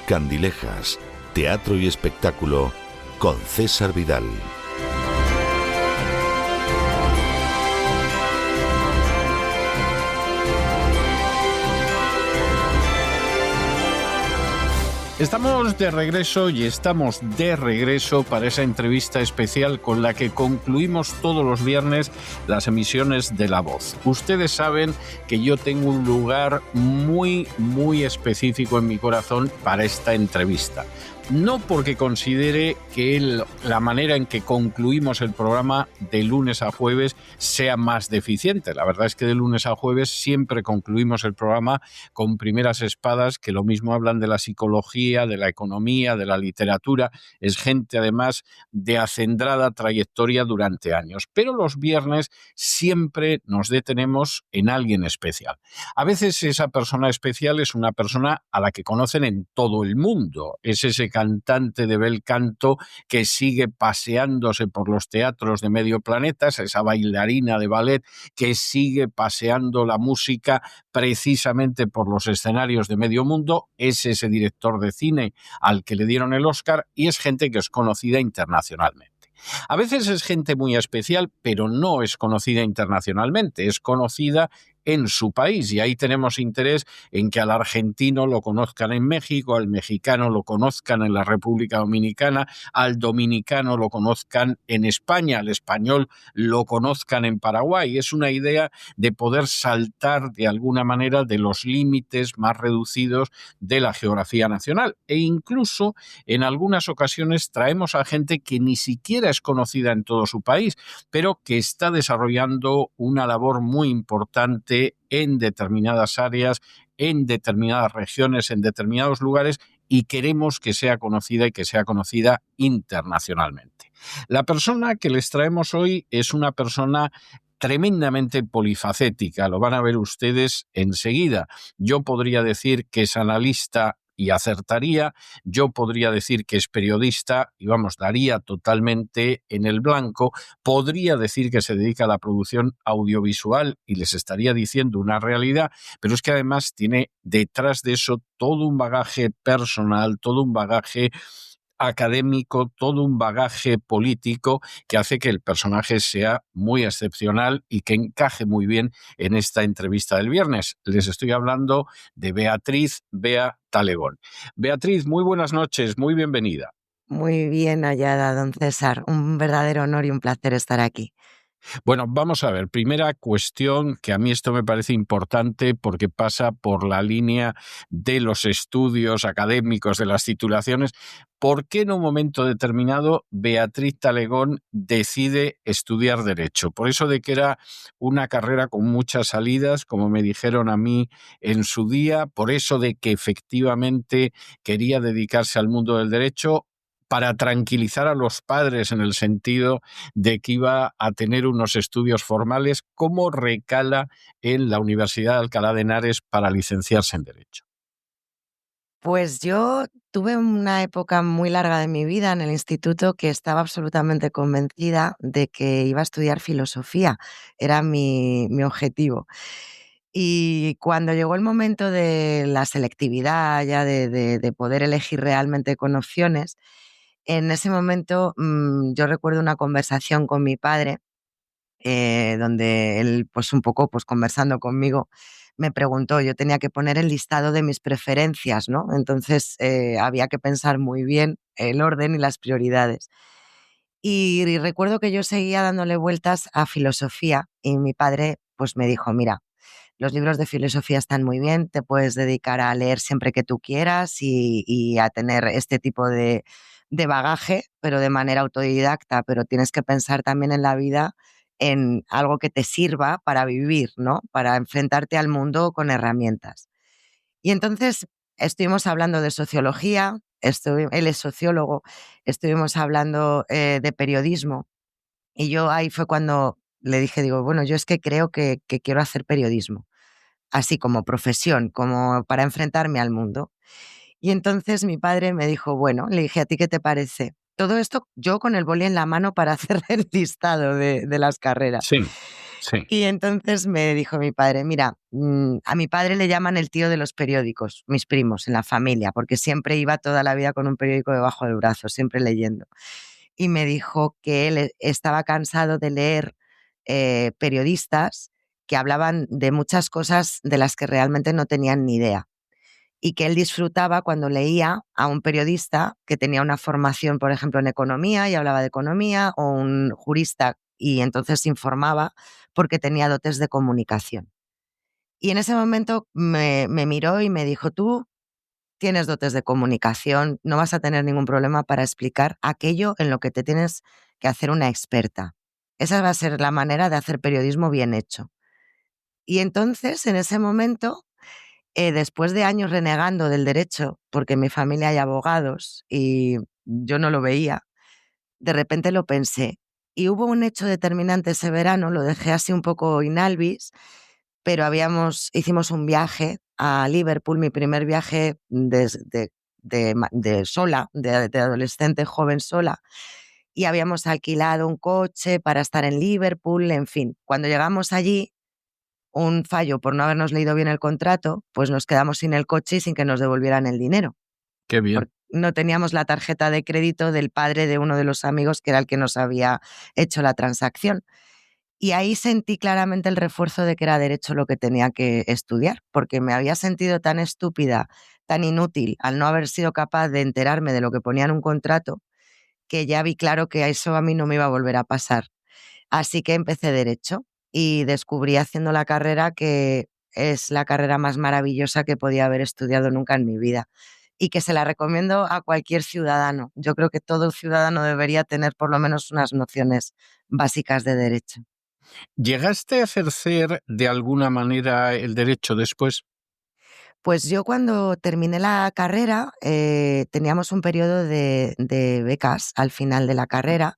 Candilejas, teatro y espectáculo con César Vidal. Estamos de regreso para esa entrevista especial con la que concluimos todos los viernes las emisiones de La Voz. Ustedes saben que yo tengo un lugar muy específico en mi corazón para esta entrevista. No porque considere que la manera en que concluimos el programa de lunes a jueves sea más deficiente. La verdad es que de lunes a jueves siempre concluimos el programa con primeras espadas que lo mismo hablan de la psicología, de la economía, de la literatura. Es gente además de acendrada trayectoria durante años. Pero los viernes siempre nos detenemos en alguien especial. A veces esa persona especial es una persona a la que conocen en todo el mundo. Es ese cantante de bel canto que sigue paseándose por los teatros de medio planeta, esa bailarina de ballet que sigue paseando la música precisamente por los escenarios de medio mundo, es ese director de cine al que le dieron el Oscar y es gente que es conocida internacionalmente. A veces es gente muy especial, pero no es conocida internacionalmente, es conocida en su país, y ahí tenemos interés en que al argentino lo conozcan en México, al mexicano lo conozcan en la República Dominicana, al dominicano lo conozcan en España, al español lo conozcan en Paraguay. Es una idea de poder saltar de alguna manera de los límites más reducidos de la geografía nacional, e incluso en algunas ocasiones traemos a gente que ni siquiera es conocida en todo su país, pero que está desarrollando una labor muy importante en determinadas áreas, en determinadas regiones, en determinados lugares, y queremos que sea conocida y que sea conocida internacionalmente. La persona que les traemos hoy es una persona tremendamente polifacética, lo van a ver ustedes enseguida. Yo podría decir que es analista y acertaría, yo podría decir que es periodista y daría totalmente en el blanco, podría decir que se dedica a la producción audiovisual y les estaría diciendo una realidad, pero es que además tiene detrás de eso todo un bagaje personal, todo un bagaje académico, todo un bagaje político que hace que el personaje sea muy excepcional y que encaje muy bien en esta entrevista del viernes. Les estoy hablando de Beatriz Bea Talegón. Beatriz, muy buenas noches, muy bienvenida. Muy bien hallada, don César. Un verdadero honor y un placer estar aquí. Bueno, vamos a ver. Primera cuestión, que a mí esto me parece importante porque pasa por la línea de los estudios académicos, de las titulaciones. ¿Por qué en un momento determinado Beatriz Talegón decide estudiar Derecho? Por eso de que era una carrera con muchas salidas, como me dijeron a mí en su día, por eso de que efectivamente quería dedicarse al mundo del derecho, para tranquilizar a los padres en el sentido de que iba a tener unos estudios formales. ¿Cómo recala en la Universidad de Alcalá de Henares para licenciarse en Derecho? Pues yo tuve una época muy larga de mi vida en el instituto que estaba absolutamente convencida de que iba a estudiar filosofía. Era mi objetivo. Y cuando llegó el momento de la selectividad, ya de poder elegir realmente con opciones, en ese momento yo recuerdo una conversación con mi padre, donde él, pues un poco pues conversando conmigo, me preguntó, yo tenía que poner el listado de mis preferencias, ¿no? Entonces había que pensar muy bien el orden y las prioridades. Y recuerdo que yo seguía dándole vueltas a filosofía y mi padre pues me dijo, mira, los libros de filosofía están muy bien, te puedes dedicar a leer siempre que tú quieras y a tener este tipo de bagaje, pero de manera autodidacta, pero tienes que pensar también en la vida en algo que te sirva para vivir, ¿no? Para enfrentarte al mundo con herramientas. Y entonces estuvimos hablando de sociología, él es sociólogo, estuvimos hablando de periodismo y yo ahí fue cuando le dije, digo, bueno, yo es que creo que quiero hacer periodismo, así como profesión, como para enfrentarme al mundo. Y entonces mi padre me dijo, bueno, le dije, ¿a ti qué te parece? Todo esto yo con el boli en la mano para hacer el listado de las carreras. Sí. Sí. Y entonces me dijo mi padre, mira, a mi padre le llaman el tío de los periódicos, mis primos en la familia, porque siempre iba toda la vida con un periódico debajo del brazo, siempre leyendo. Y me dijo que él estaba cansado de leer periodistas que hablaban de muchas cosas de las que realmente no tenían ni idea y que él disfrutaba cuando leía a un periodista que tenía una formación, por ejemplo, en economía y hablaba de economía, o un jurista y entonces informaba porque tenía dotes de comunicación. Y en ese momento me miró y me dijo, tú tienes dotes de comunicación, no vas a tener ningún problema para explicar aquello en lo que te tienes que hacer una experta. Esa va a ser la manera de hacer periodismo bien hecho. Y entonces, en ese momento, después de años renegando del derecho, porque en mi familia hay abogados y yo no lo veía, de repente lo pensé. Y hubo un hecho determinante ese verano, lo dejé así un poco in albis, pero hicimos un viaje a Liverpool, mi primer viaje de sola, de adolescente joven sola, y habíamos alquilado un coche para estar en Liverpool, en fin. Cuando llegamos allí, un fallo por no habernos leído bien el contrato, pues nos quedamos sin el coche y sin que nos devolvieran el dinero. Qué bien. No teníamos la tarjeta de crédito del padre de uno de los amigos que era el que nos había hecho la transacción. Y ahí sentí claramente el refuerzo de que era derecho lo que tenía que estudiar, porque me había sentido tan estúpida, tan inútil, al no haber sido capaz de enterarme de lo que ponía en un contrato, que ya vi claro que eso a mí no me iba a volver a pasar. Así que empecé derecho y descubrí haciendo la carrera que es la carrera más maravillosa que podía haber estudiado nunca en mi vida y que se la recomiendo a cualquier ciudadano. Yo creo que todo ciudadano debería tener por lo menos unas nociones básicas de derecho. ¿Llegaste a ejercer de alguna manera el derecho después? Pues yo cuando terminé la carrera teníamos un periodo de becas al final de la carrera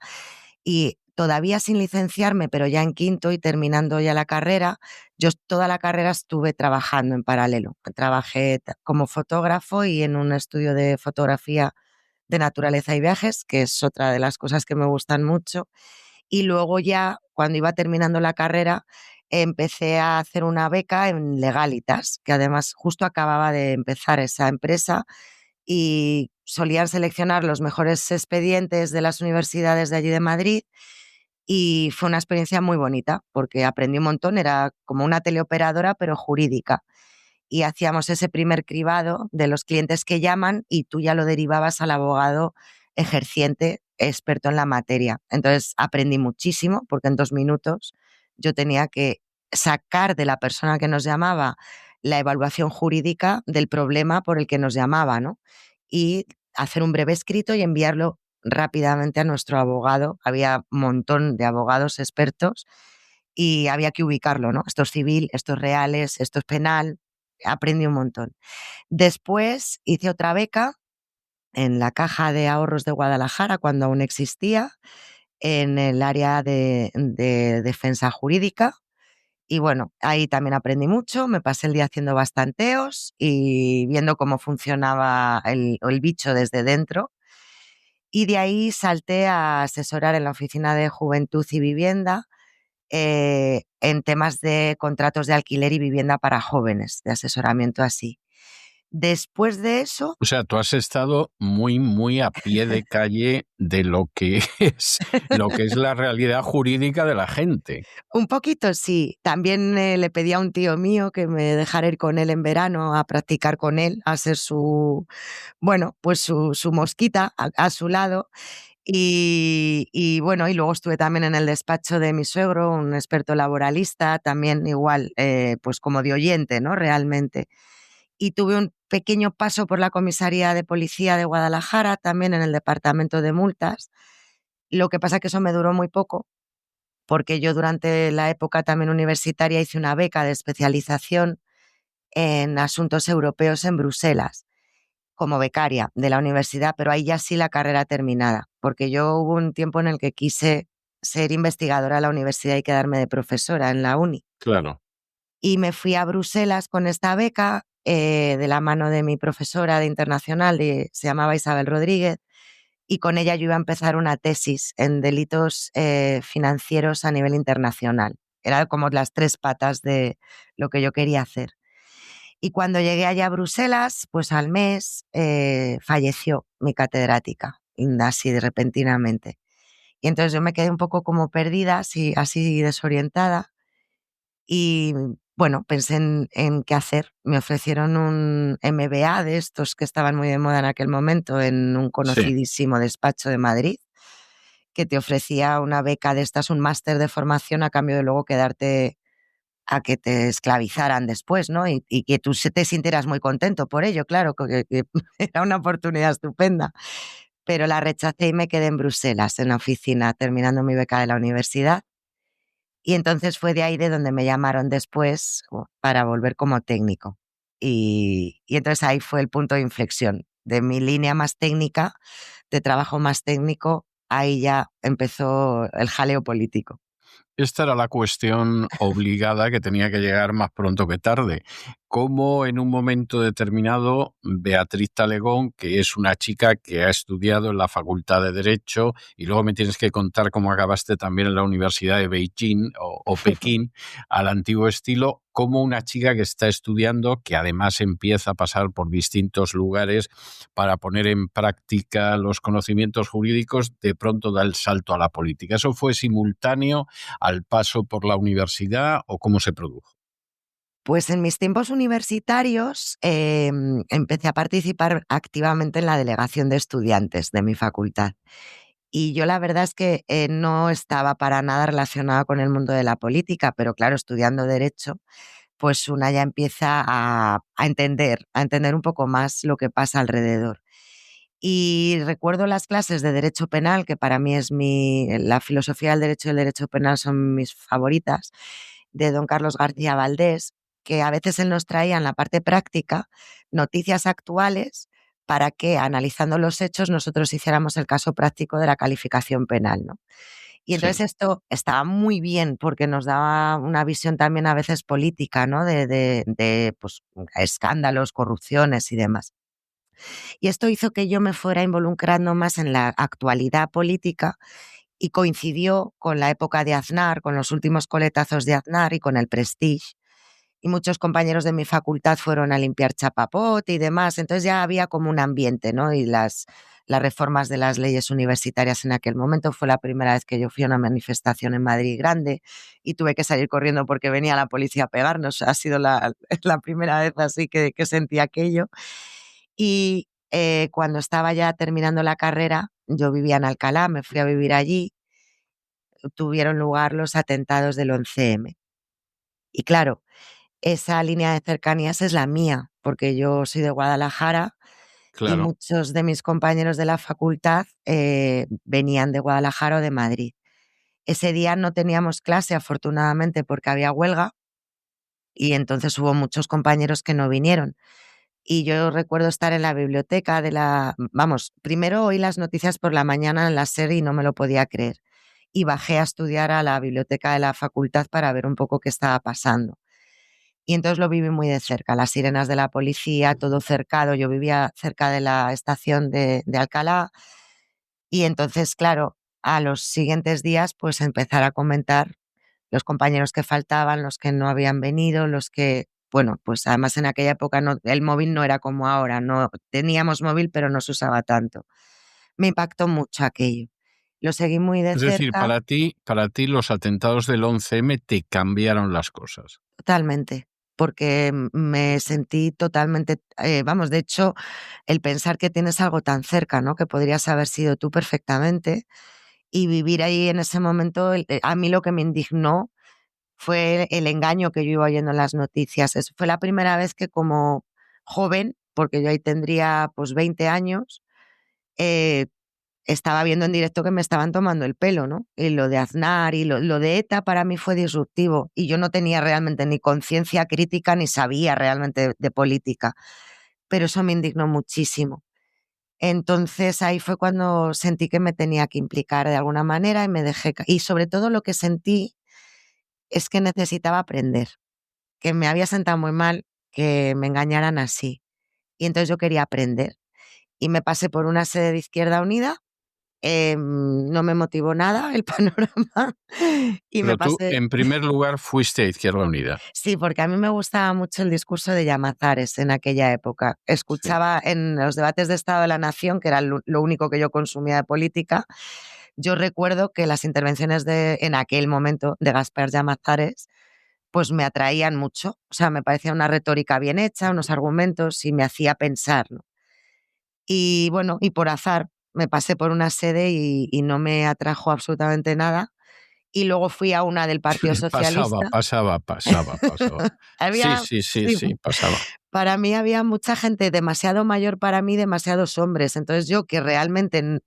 y todavía sin licenciarme, pero ya en quinto y terminando ya la carrera, yo toda la carrera estuve trabajando en paralelo. Trabajé como fotógrafo y en un estudio de fotografía de naturaleza y viajes, que es otra de las cosas que me gustan mucho. Y luego ya, cuando iba terminando la carrera, empecé a hacer una beca en Legalitas, que además justo acababa de empezar esa empresa y solían seleccionar los mejores expedientes de las universidades de allí de Madrid y fue una experiencia muy bonita porque aprendí un montón, era como una teleoperadora pero jurídica y hacíamos ese primer cribado de los clientes que llaman y tú ya lo derivabas al abogado ejerciente experto en la materia. Entonces aprendí muchísimo porque en 2 minutos yo tenía que sacar de la persona que nos llamaba la evaluación jurídica del problema por el que nos llamaba, ¿no? Y hacer un breve escrito y enviarlo rápidamente a nuestro abogado. Había un montón de abogados expertos y había que ubicarlo, ¿no? Esto es civil, esto es reales, esto es penal. Aprendí un montón. Después hice otra beca en la Caja de Ahorros de Guadalajara, cuando aún existía, en el área de defensa jurídica. Y bueno, ahí también aprendí mucho, me pasé el día haciendo bastanteos y viendo cómo funcionaba el bicho desde dentro. Y de ahí salté a asesorar en la Oficina de Juventud y Vivienda en temas de contratos de alquiler y vivienda para jóvenes, de asesoramiento así. Después de eso, O sea, tú has estado muy, muy a pie de calle de lo que es la realidad jurídica de la gente. un poquito sí. También le pedí a un tío mío que me dejara ir con él en verano a practicar con él, a ser bueno, pues su mosquita a su lado. Y bueno, y luego estuve también en el despacho de mi suegro, un experto laboralista, también igual, pues como de oyente, ¿no? Realmente. Y tuve un pequeño paso por la comisaría de policía de Guadalajara, también en el departamento de multas. Lo que pasa que eso me duró muy poco, porque yo durante la época también universitaria hice una beca de especialización en asuntos europeos en Bruselas, como becaria de la universidad, pero ahí ya sí la carrera terminada, porque yo hubo un tiempo en el que quise ser investigadora de la universidad y quedarme de profesora en la uni. Claro. Y me fui a Bruselas con esta beca de la mano de mi profesora de internacional, se llamaba Isabel Rodríguez, y con ella yo iba a empezar una tesis en delitos financieros a nivel internacional. Era como las tres patas de lo que yo quería hacer. Y cuando llegué allá a Bruselas, pues al mes falleció mi catedrática, así de repentinamente. Y entonces yo me quedé un poco como perdida, así desorientada. Y bueno, pensé en qué hacer. Me ofrecieron un MBA de estos que estaban muy de moda en aquel momento en un Sí. conocidísimo despacho de Madrid, que te ofrecía una beca de estas, un máster de formación a cambio de luego quedarte a que te esclavizaran después, ¿no? Y que tú te sintieras muy contento por ello, claro, que era una oportunidad estupenda. Pero la rechacé y me quedé en Bruselas, en la oficina, terminando mi beca de la universidad. Y entonces fue de ahí de donde me llamaron después para volver como técnico. Y entonces ahí fue el punto de inflexión de mi línea más técnica, de trabajo más técnico, ahí ya empezó el jaleo político. Esta era la cuestión obligada que tenía que llegar más pronto que tarde. ¿Cómo en un momento determinado Beatriz Talegón, que es una chica que ha estudiado en la Facultad de Derecho, y luego me tienes que contar cómo acabaste también en la Universidad de Beijing o Pekín, al antiguo estilo, cómo una chica que está estudiando, que además empieza a pasar por distintos lugares para poner en práctica los conocimientos jurídicos, de pronto da el salto a la política? ¿Eso fue simultáneo al paso por la universidad o cómo se produjo? Pues en mis tiempos universitarios empecé a participar activamente en la delegación de estudiantes de mi facultad. Y yo la verdad es que no estaba para nada relacionada con el mundo de la política, pero claro, estudiando derecho, pues una ya empieza a entender un poco más lo que pasa alrededor. Y recuerdo las clases de derecho penal, que para mí es la filosofía del derecho y el derecho penal son mis favoritas, de don Carlos García Valdés, que a veces él nos traía en la parte práctica noticias actuales para que, analizando los hechos, nosotros hiciéramos el caso práctico de la calificación penal, ¿no? Y entonces Sí. esto estaba muy bien porque nos daba una visión también a veces política, ¿no? De pues, escándalos, corrupciones y demás. Y esto hizo que yo me fuera involucrando más en la actualidad política y coincidió con la época de Aznar, con los últimos coletazos de Aznar y con el Prestige. Y muchos compañeros de mi facultad fueron a limpiar chapapote y demás. Entonces ya había como un ambiente, ¿no? Y las reformas de las leyes universitarias en aquel momento. Fue la primera vez que yo fui a una manifestación en Madrid grande y tuve que salir corriendo porque venía la policía a pegarnos. Ha sido la primera vez así que sentí aquello. Y cuando estaba ya terminando la carrera, yo vivía en Alcalá, me fui a vivir allí, tuvieron lugar los atentados del 11M. Y claro, esa línea de cercanías es la mía, porque yo soy de Guadalajara y Claro. muchos de mis compañeros de la facultad venían de Guadalajara o de Madrid. Ese día no teníamos clase, afortunadamente, porque había huelga y entonces hubo muchos compañeros que no vinieron. Y yo recuerdo estar en la biblioteca vamos, primero oí las noticias por la mañana en la SER y no me lo podía creer. Y bajé a estudiar a la biblioteca de la facultad para ver un poco qué estaba pasando. Y entonces lo viví muy de cerca, las sirenas de la policía, todo cercado. Yo vivía cerca de la estación de Alcalá y entonces, claro, a los siguientes días, pues empezar a comentar los compañeros que faltaban, los que no habían venido, los que, bueno, pues además en aquella época el móvil no era como ahora, no teníamos móvil, pero no se usaba tanto. Me impactó mucho aquello. Lo seguí muy de Es decir, cerca, para ti los atentados del 11M te cambiaron las cosas. totalmente, porque me sentí totalmente, vamos, de hecho, el pensar que tienes algo tan cerca, ¿no? Que podrías haber sido tú perfectamente y vivir ahí en ese momento, a mí lo que me indignó fue el engaño que yo iba oyendo en las noticias. Fue la primera vez que como joven, porque yo ahí tendría pues 20 años, eh, estaba viendo en directo que me estaban tomando el pelo, ¿no? Y lo de Aznar y lo de ETA para mí fue disruptivo y yo no tenía realmente ni conciencia crítica ni sabía realmente de política, pero eso me indignó muchísimo. Entonces ahí fue cuando sentí que me tenía que implicar de alguna manera y me dejé, y sobre todo lo que sentí es que necesitaba aprender, que me había sentado muy mal que me engañaran así. Y entonces yo quería aprender. Y me pasé por una sede de Izquierda Unida No me motivó nada el panorama y me Pero tú, pasé. en primer lugar, fuiste a Izquierda Unida. Sí, porque a mí me gustaba mucho el discurso de Llamazares en aquella época. Sí. Escuchaba en los debates de Estado de la Nación, que era lo único que yo consumía de política. Yo recuerdo que las intervenciones en aquel momento de Gaspar Llamazares pues me atraían mucho. O sea, me parecía una retórica bien hecha, unos argumentos y me hacía pensar, ¿no? Y bueno, y por azar me pasé por una sede y no me atrajo absolutamente nada. Y luego fui a una del Partido Pasaba, Socialista. pasaba, pasaba, pasaba. Sí, Había, sí, sí, sí, sí, pasaba. para mí había mucha gente demasiado mayor para mí, demasiados hombres. Entonces yo que realmente,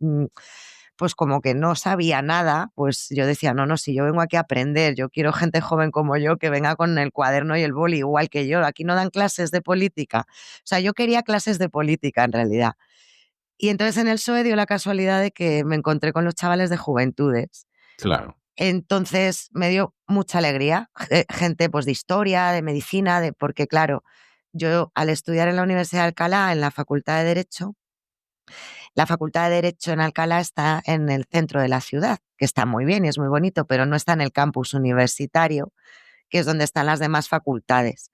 pues como que no sabía nada, pues yo decía, no, no, si yo vengo aquí a aprender, yo quiero gente joven como yo que venga con el cuaderno y el boli igual que yo. Aquí no dan clases de política. O sea, yo quería clases de política en realidad. Y entonces en el PSOE dio la casualidad de que me encontré con los chavales de Juventudes. Claro. Entonces me dio mucha alegría, gente pues de historia, de medicina, porque claro, yo al estudiar en la Universidad de Alcalá, en la Facultad de Derecho, la Facultad de Derecho en Alcalá está en el centro de la ciudad, que está muy bien y es muy bonito, pero no está en el campus universitario, que es donde están las demás facultades.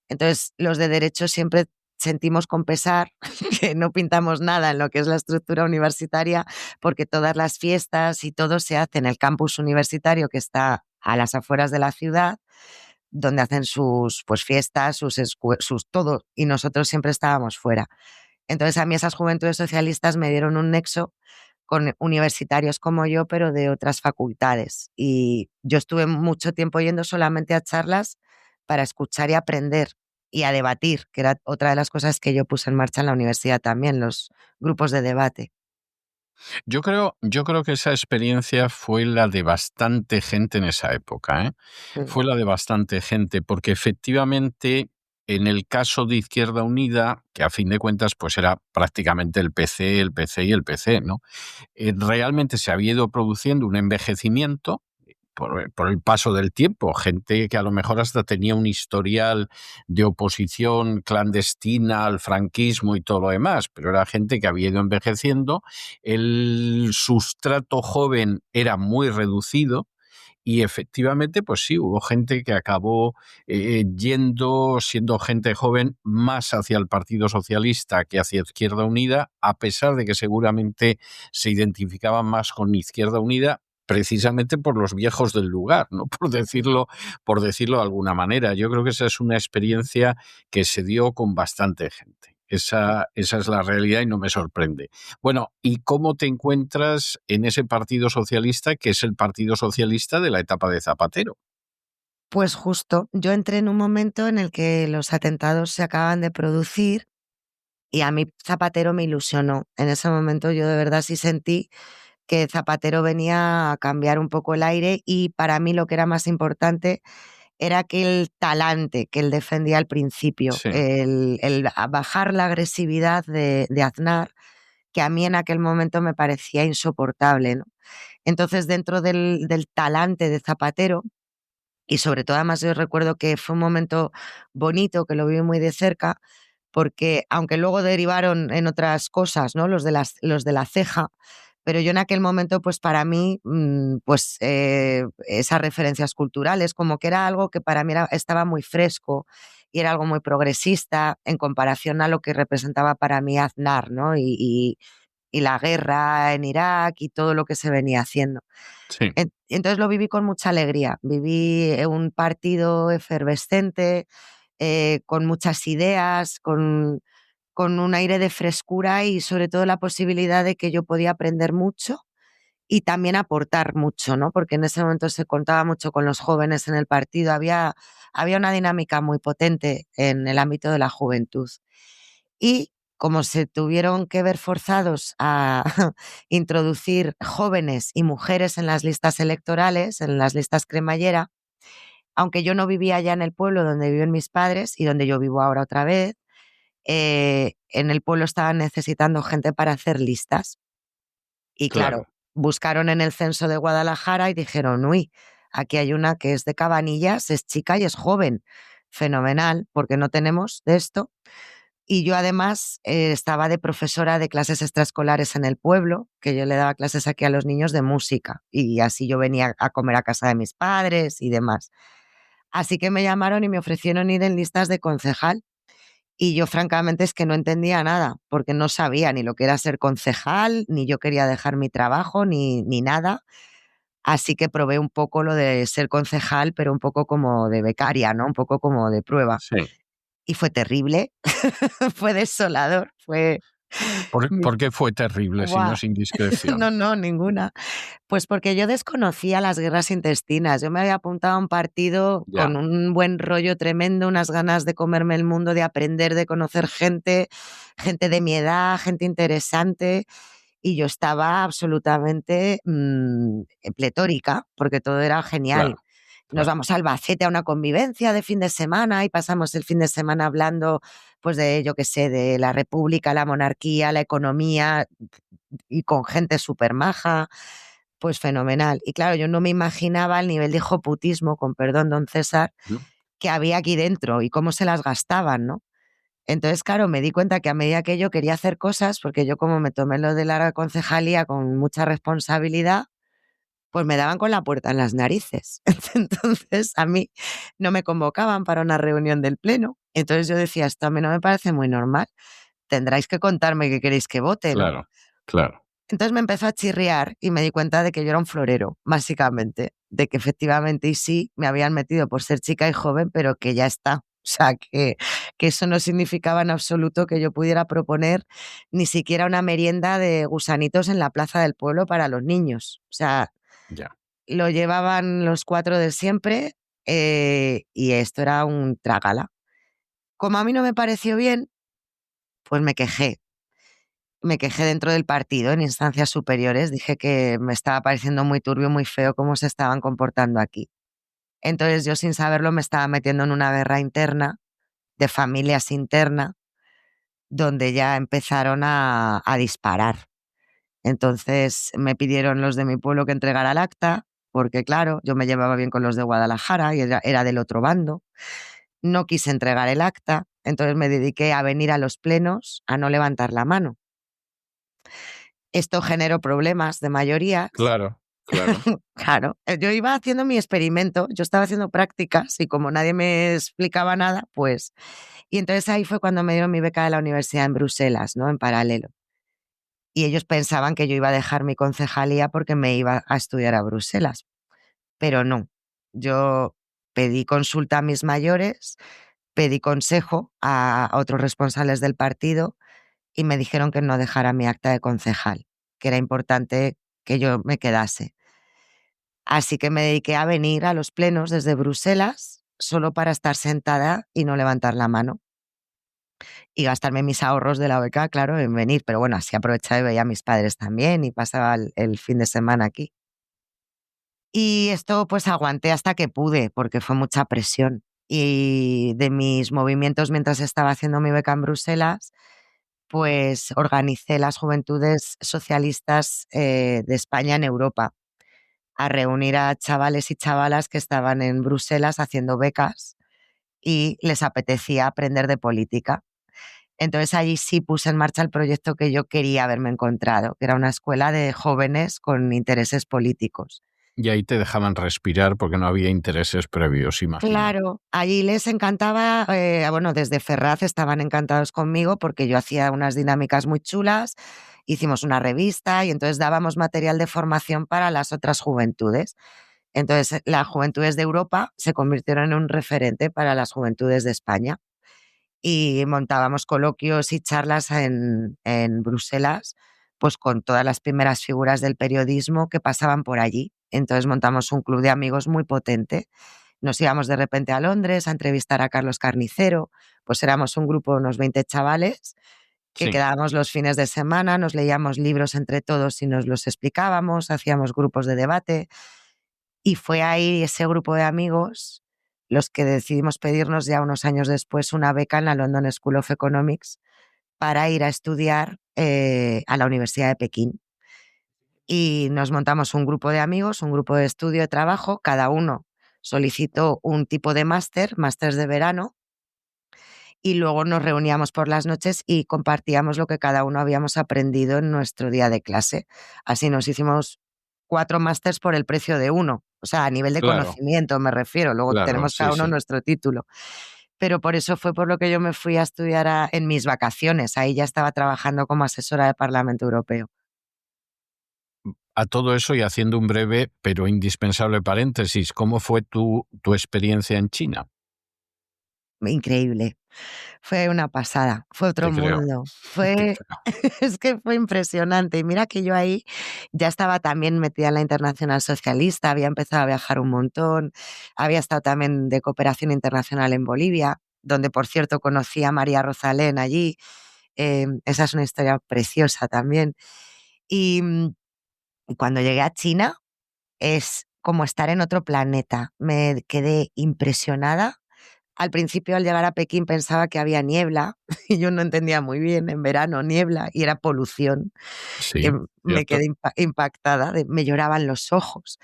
Entonces, los de Derecho siempre sentimos con pesar que no pintamos nada en lo que es la estructura universitaria, porque todas las fiestas y todo se hace en el campus universitario que está a las afueras de la ciudad, donde hacen sus pues, fiestas, sus todo, y nosotros siempre estábamos fuera. Entonces, a mí esas juventudes socialistas me dieron un nexo con universitarios como yo, pero de otras facultades. Y yo estuve mucho tiempo yendo solamente a charlas para escuchar y aprender y a debatir, que era otra de las cosas que yo puse en marcha en la universidad también, los grupos de debate. Yo creo que esa experiencia fue la de bastante gente en esa época, ¿eh? Mm. Fue la de bastante gente, porque efectivamente, en el caso de Izquierda Unida, que a fin de cuentas, pues era prácticamente el PC, el PC y el PC, ¿no? Realmente se había ido produciendo un envejecimiento por el paso del tiempo, gente que a lo mejor hasta tenía un historial de oposición clandestina al franquismo y todo lo demás, pero era gente que había ido envejeciendo, el sustrato joven era muy reducido y efectivamente, pues sí, hubo gente que acabó siendo gente joven más hacia el Partido Socialista que hacia Izquierda Unida, a pesar de que seguramente se identificaban más con Izquierda Unida, precisamente por los viejos del lugar, ¿no? Por decirlo de alguna manera. Yo creo que esa es una experiencia que se dio con bastante gente. Esa es la realidad y no me sorprende. Bueno, ¿y cómo te encuentras en ese Partido Socialista, que es el Partido Socialista de la etapa de Zapatero? Pues justo, yo entré en un momento en el que los atentados se acaban de producir y a mí Zapatero me ilusionó. En ese momento yo de verdad sí sentí que Zapatero venía a cambiar un poco el aire y para mí lo que era más importante era aquel talante que él defendía al principio, Sí, el bajar la agresividad de Aznar, que a mí en aquel momento me parecía insoportable, ¿no? Entonces, dentro del talante de Zapatero, y sobre todo además yo recuerdo que fue un momento bonito, que lo viví muy de cerca, porque aunque luego derivaron en otras cosas, ¿no? Los de la ceja, pero yo en aquel momento, pues para mí, pues esas referencias culturales, como que era algo que para mí estaba muy fresco y era algo muy progresista en comparación a lo que representaba para mí Aznar, ¿no? Y la guerra en Irak y todo lo que se venía haciendo. sí. Entonces lo viví con mucha alegría. Viví un partido efervescente, con muchas ideas, con un aire de frescura y sobre todo la posibilidad de que yo podía aprender mucho y también aportar mucho, ¿no? Porque en ese momento se contaba mucho con los jóvenes en el partido, había una dinámica muy potente en el ámbito de la juventud. Y como se tuvieron que ver forzados a introducir jóvenes y mujeres en las listas electorales, en las listas cremallera, aunque yo no vivía ya en el pueblo donde viven mis padres y donde yo vivo ahora otra vez, en el pueblo estaban necesitando gente para hacer listas. Y Claro. claro, buscaron en el censo de Guadalajara y dijeron, uy, aquí hay una que es de Cabanillas, es chica y es joven. Fenomenal, porque no tenemos de esto. Y yo además estaba de profesora de clases extraescolares en el pueblo, que yo le daba clases aquí a los niños de música y así yo venía a comer a casa de mis padres y demás. Así que me llamaron y me ofrecieron ir en listas de concejal y yo francamente es que no entendía nada, porque no sabía ni lo que era ser concejal, ni yo quería dejar mi trabajo, ni nada. Así que probé un poco lo de ser concejal, pero un poco como de becaria, ¿no? Un poco como de prueba. Sí. Y fue terrible, fue desolador, fue... ¿Por qué fue terrible, si no ¡Guau! es indiscreción? No, no, ninguna. Pues porque yo desconocía las guerras intestinas. Yo me había apuntado a un partido con Ya, un buen rollo tremendo, unas ganas de comerme el mundo, de aprender, de conocer gente, gente de mi edad, gente interesante, y yo estaba absolutamente pletórica, porque todo era genial. claro, Nos claro. vamos a Albacete a una convivencia de fin de semana y pasamos el fin de semana hablando, pues de, yo qué sé, de la república, la monarquía, la economía y con gente súper maja, pues fenomenal. Y claro, yo no me imaginaba el nivel de hijoputismo, con perdón, don César, Ujú. que había aquí dentro y cómo se las gastaban, ¿no? Entonces, claro, me di cuenta que a medida que yo quería hacer cosas, porque yo como me tomé lo de la concejalía con mucha responsabilidad, pues me daban con la puerta en las narices. Entonces, a mí no me convocaban para una reunión del pleno. Entonces yo decía, esto a mí no me parece muy normal. Tendráis que contarme qué queréis que vote, ¿no? Claro, claro. Entonces me empezó a chirriar y me di cuenta de que yo era un florero, básicamente, de que efectivamente y sí me habían metido por ser chica y joven, pero que ya está. O sea, que eso no significaba en absoluto que yo pudiera proponer ni siquiera una merienda de gusanitos en la plaza del pueblo para los niños. O sea, Ya. lo llevaban los 4 de siempre, y esto era un trágala. Como a mí no me pareció bien, pues me quejé. Me quejé dentro del partido, en instancias superiores, dije que me estaba pareciendo muy turbio, muy feo cómo se estaban comportando aquí. Entonces yo sin saberlo me estaba metiendo en una guerra interna, de familias interna, donde ya empezaron a disparar. Entonces me pidieron los de mi pueblo que entregara el acta, porque claro, yo me llevaba bien con los de Guadalajara y era del otro bando. No quise entregar el acta, entonces me dediqué a venir a los plenos, a no levantar la mano. Esto generó problemas de mayorías. Claro, claro. Claro, yo iba haciendo mi experimento, yo estaba haciendo prácticas y como nadie me explicaba nada, pues... Y entonces ahí fue cuando me dieron mi beca de la universidad en Bruselas, ¿no? En paralelo. Y ellos pensaban que yo iba a dejar mi concejalía porque me iba a estudiar a Bruselas, pero no. Yo pedí consulta a mis mayores, pedí consejo a otros responsables del partido y me dijeron que no dejara mi acta de concejal, que era importante que yo me quedase. Así que me dediqué a venir a los plenos desde Bruselas solo para estar sentada y no levantar la mano y gastarme mis ahorros de la beca, claro, en venir. Pero bueno, así aprovechaba y veía a mis padres también y pasaba el fin de semana aquí. Y esto pues aguanté hasta que pude, porque fue mucha presión. Y de mis movimientos mientras estaba haciendo mi beca en Bruselas, pues organicé las juventudes socialistas de España en Europa, a reunir a chavales y chavalas que estaban en Bruselas haciendo becas y les apetecía aprender de política. Entonces allí sí puse en marcha el proyecto que yo quería haberme encontrado, que era una escuela de jóvenes con intereses políticos. Y ahí te dejaban respirar porque no había intereses previos, imagino. Claro, allí les encantaba, bueno, desde Ferraz estaban encantados conmigo porque yo hacía unas dinámicas muy chulas, hicimos una revista y entonces dábamos material de formación para las otras juventudes. Entonces, las juventudes de Europa se convirtieron en un referente para las juventudes de España y montábamos coloquios y charlas en Bruselas, pues con todas las primeras figuras del periodismo que pasaban por allí. Entonces montamos un club de amigos muy potente. Nos íbamos de repente a Londres a entrevistar a Carlos Carnicero, pues éramos un grupo de unos 20 chavales que Sí. quedábamos los fines de semana, nos leíamos libros entre todos y nos los explicábamos, hacíamos grupos de debate. Y fue ahí ese grupo de amigos los que decidimos pedirnos ya unos años después una beca en la London School of Economics para ir a estudiar a la Universidad de Pekín. Y nos montamos un grupo de amigos, un grupo de estudio de trabajo, cada uno solicitó un tipo de máster, másters de verano, y luego nos reuníamos por las noches y compartíamos lo que cada uno habíamos aprendido en nuestro día de clase. Así nos hicimos 4 másters por el precio de uno, o sea, a nivel de Claro, conocimiento me refiero, luego claro, tenemos sí, cada uno sí. nuestro título. Pero por eso fue por lo que yo me fui a estudiar en mis vacaciones, ahí ya estaba trabajando como asesora del Parlamento Europeo. A todo eso y haciendo un breve pero indispensable paréntesis, ¿cómo fue tu experiencia en China? Increíble. Fue una pasada, fue otro Te creo, mundo. te Fue creo. es que fue impresionante. Y mira que yo ahí ya estaba también metida en la Internacional Socialista, había empezado a viajar un montón, había estado también de cooperación internacional en Bolivia, donde, por cierto, conocí a María Rosalén allí. Esa es una historia preciosa también. Y, cuando llegué a China, es como estar en otro planeta. Me quedé impresionada. Al principio, al llegar a Pekín, pensaba que había niebla y yo no entendía muy bien, en verano niebla y era polución, que Sí, me cierto. quedé impactada, me lloraban los ojos.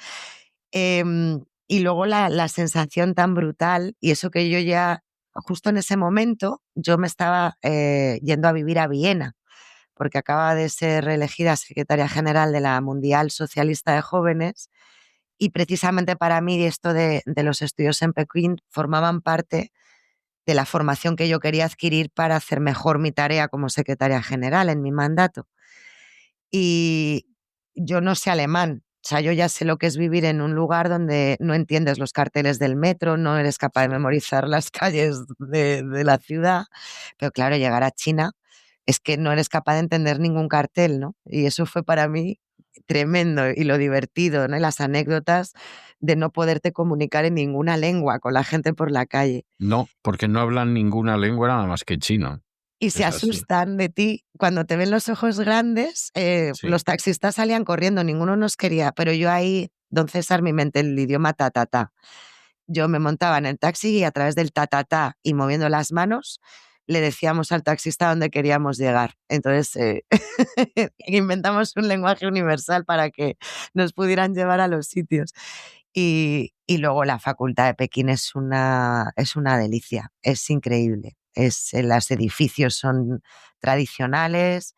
Y luego la sensación tan brutal, y eso que yo ya, justo en ese momento, yo me estaba yendo a vivir a Viena, porque acaba de ser elegida secretaria general de la Mundial Socialista de Jóvenes, y precisamente para mí esto de los estudios en Pekín formaban parte de la formación que yo quería adquirir para hacer mejor mi tarea como secretaria general en mi mandato. Y yo no sé alemán, o sea, yo ya sé lo que es vivir en un lugar donde no entiendes los carteles del metro, no eres capaz de Sí. memorizar las calles de la ciudad, pero claro, llegar a China es que no eres capaz de entender ningún cartel, ¿no? Y eso fue para mí tremendo, y lo divertido, ¿no? Y las anécdotas de no poderte comunicar en ninguna lengua con la gente por la calle. No, porque no hablan ninguna lengua nada más que chino. Y se Es así. asustan de ti. Cuando te ven los ojos grandes, Sí, los taxistas salían corriendo, ninguno nos quería, pero yo ahí, don César, mi mente, el idioma ta, ta, ta. Yo me montaba en el taxi y a través del ta, ta, ta y moviendo las manos, le decíamos al taxista dónde queríamos llegar. Entonces, inventamos un lenguaje universal para que nos pudieran llevar a los sitios. Y luego la facultad de Pekín es una delicia, es increíble. Los edificios son tradicionales,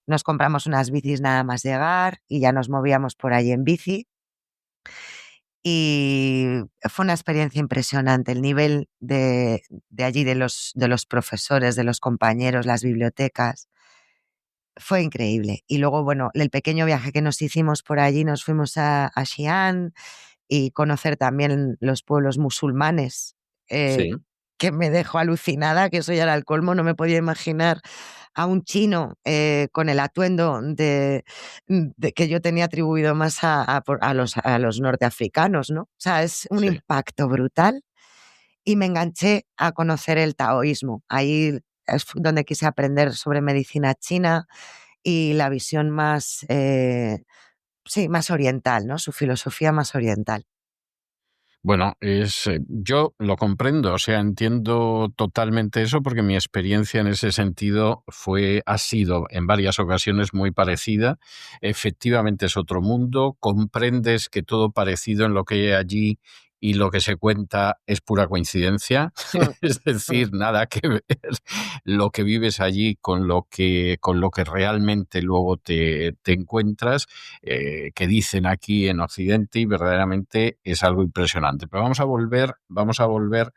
nos compramos unas bicis nada más llegar y ya nos movíamos por ahí en bici. Y fue una experiencia impresionante, el nivel de allí, de los profesores, de los compañeros, las bibliotecas, fue increíble. Y luego, bueno, el pequeño viaje que nos hicimos por allí, nos fuimos a Xi'an, y conocer también los pueblos musulmanes, sí, que me dejó alucinada, que eso ya era el colmo, no me podía imaginar a un chino con el atuendo de que yo tenía atribuido más a los norteafricanos, ¿no? O sea, es un sí. impacto brutal y me enganché a conocer el taoísmo. Ahí es donde quise aprender sobre medicina china y la visión más, sí, más oriental, ¿no? Su filosofía más oriental. Bueno, yo lo comprendo, o sea, entiendo totalmente eso porque mi experiencia en ese sentido ha sido en varias ocasiones muy parecida. Efectivamente es otro mundo, comprendes que todo parecido en lo que hay allí y lo que se cuenta es pura coincidencia, Mm, es mm. decir, nada que ver lo que vives allí con lo que realmente luego te encuentras, que dicen aquí en Occidente y verdaderamente es algo impresionante. Pero vamos a volver,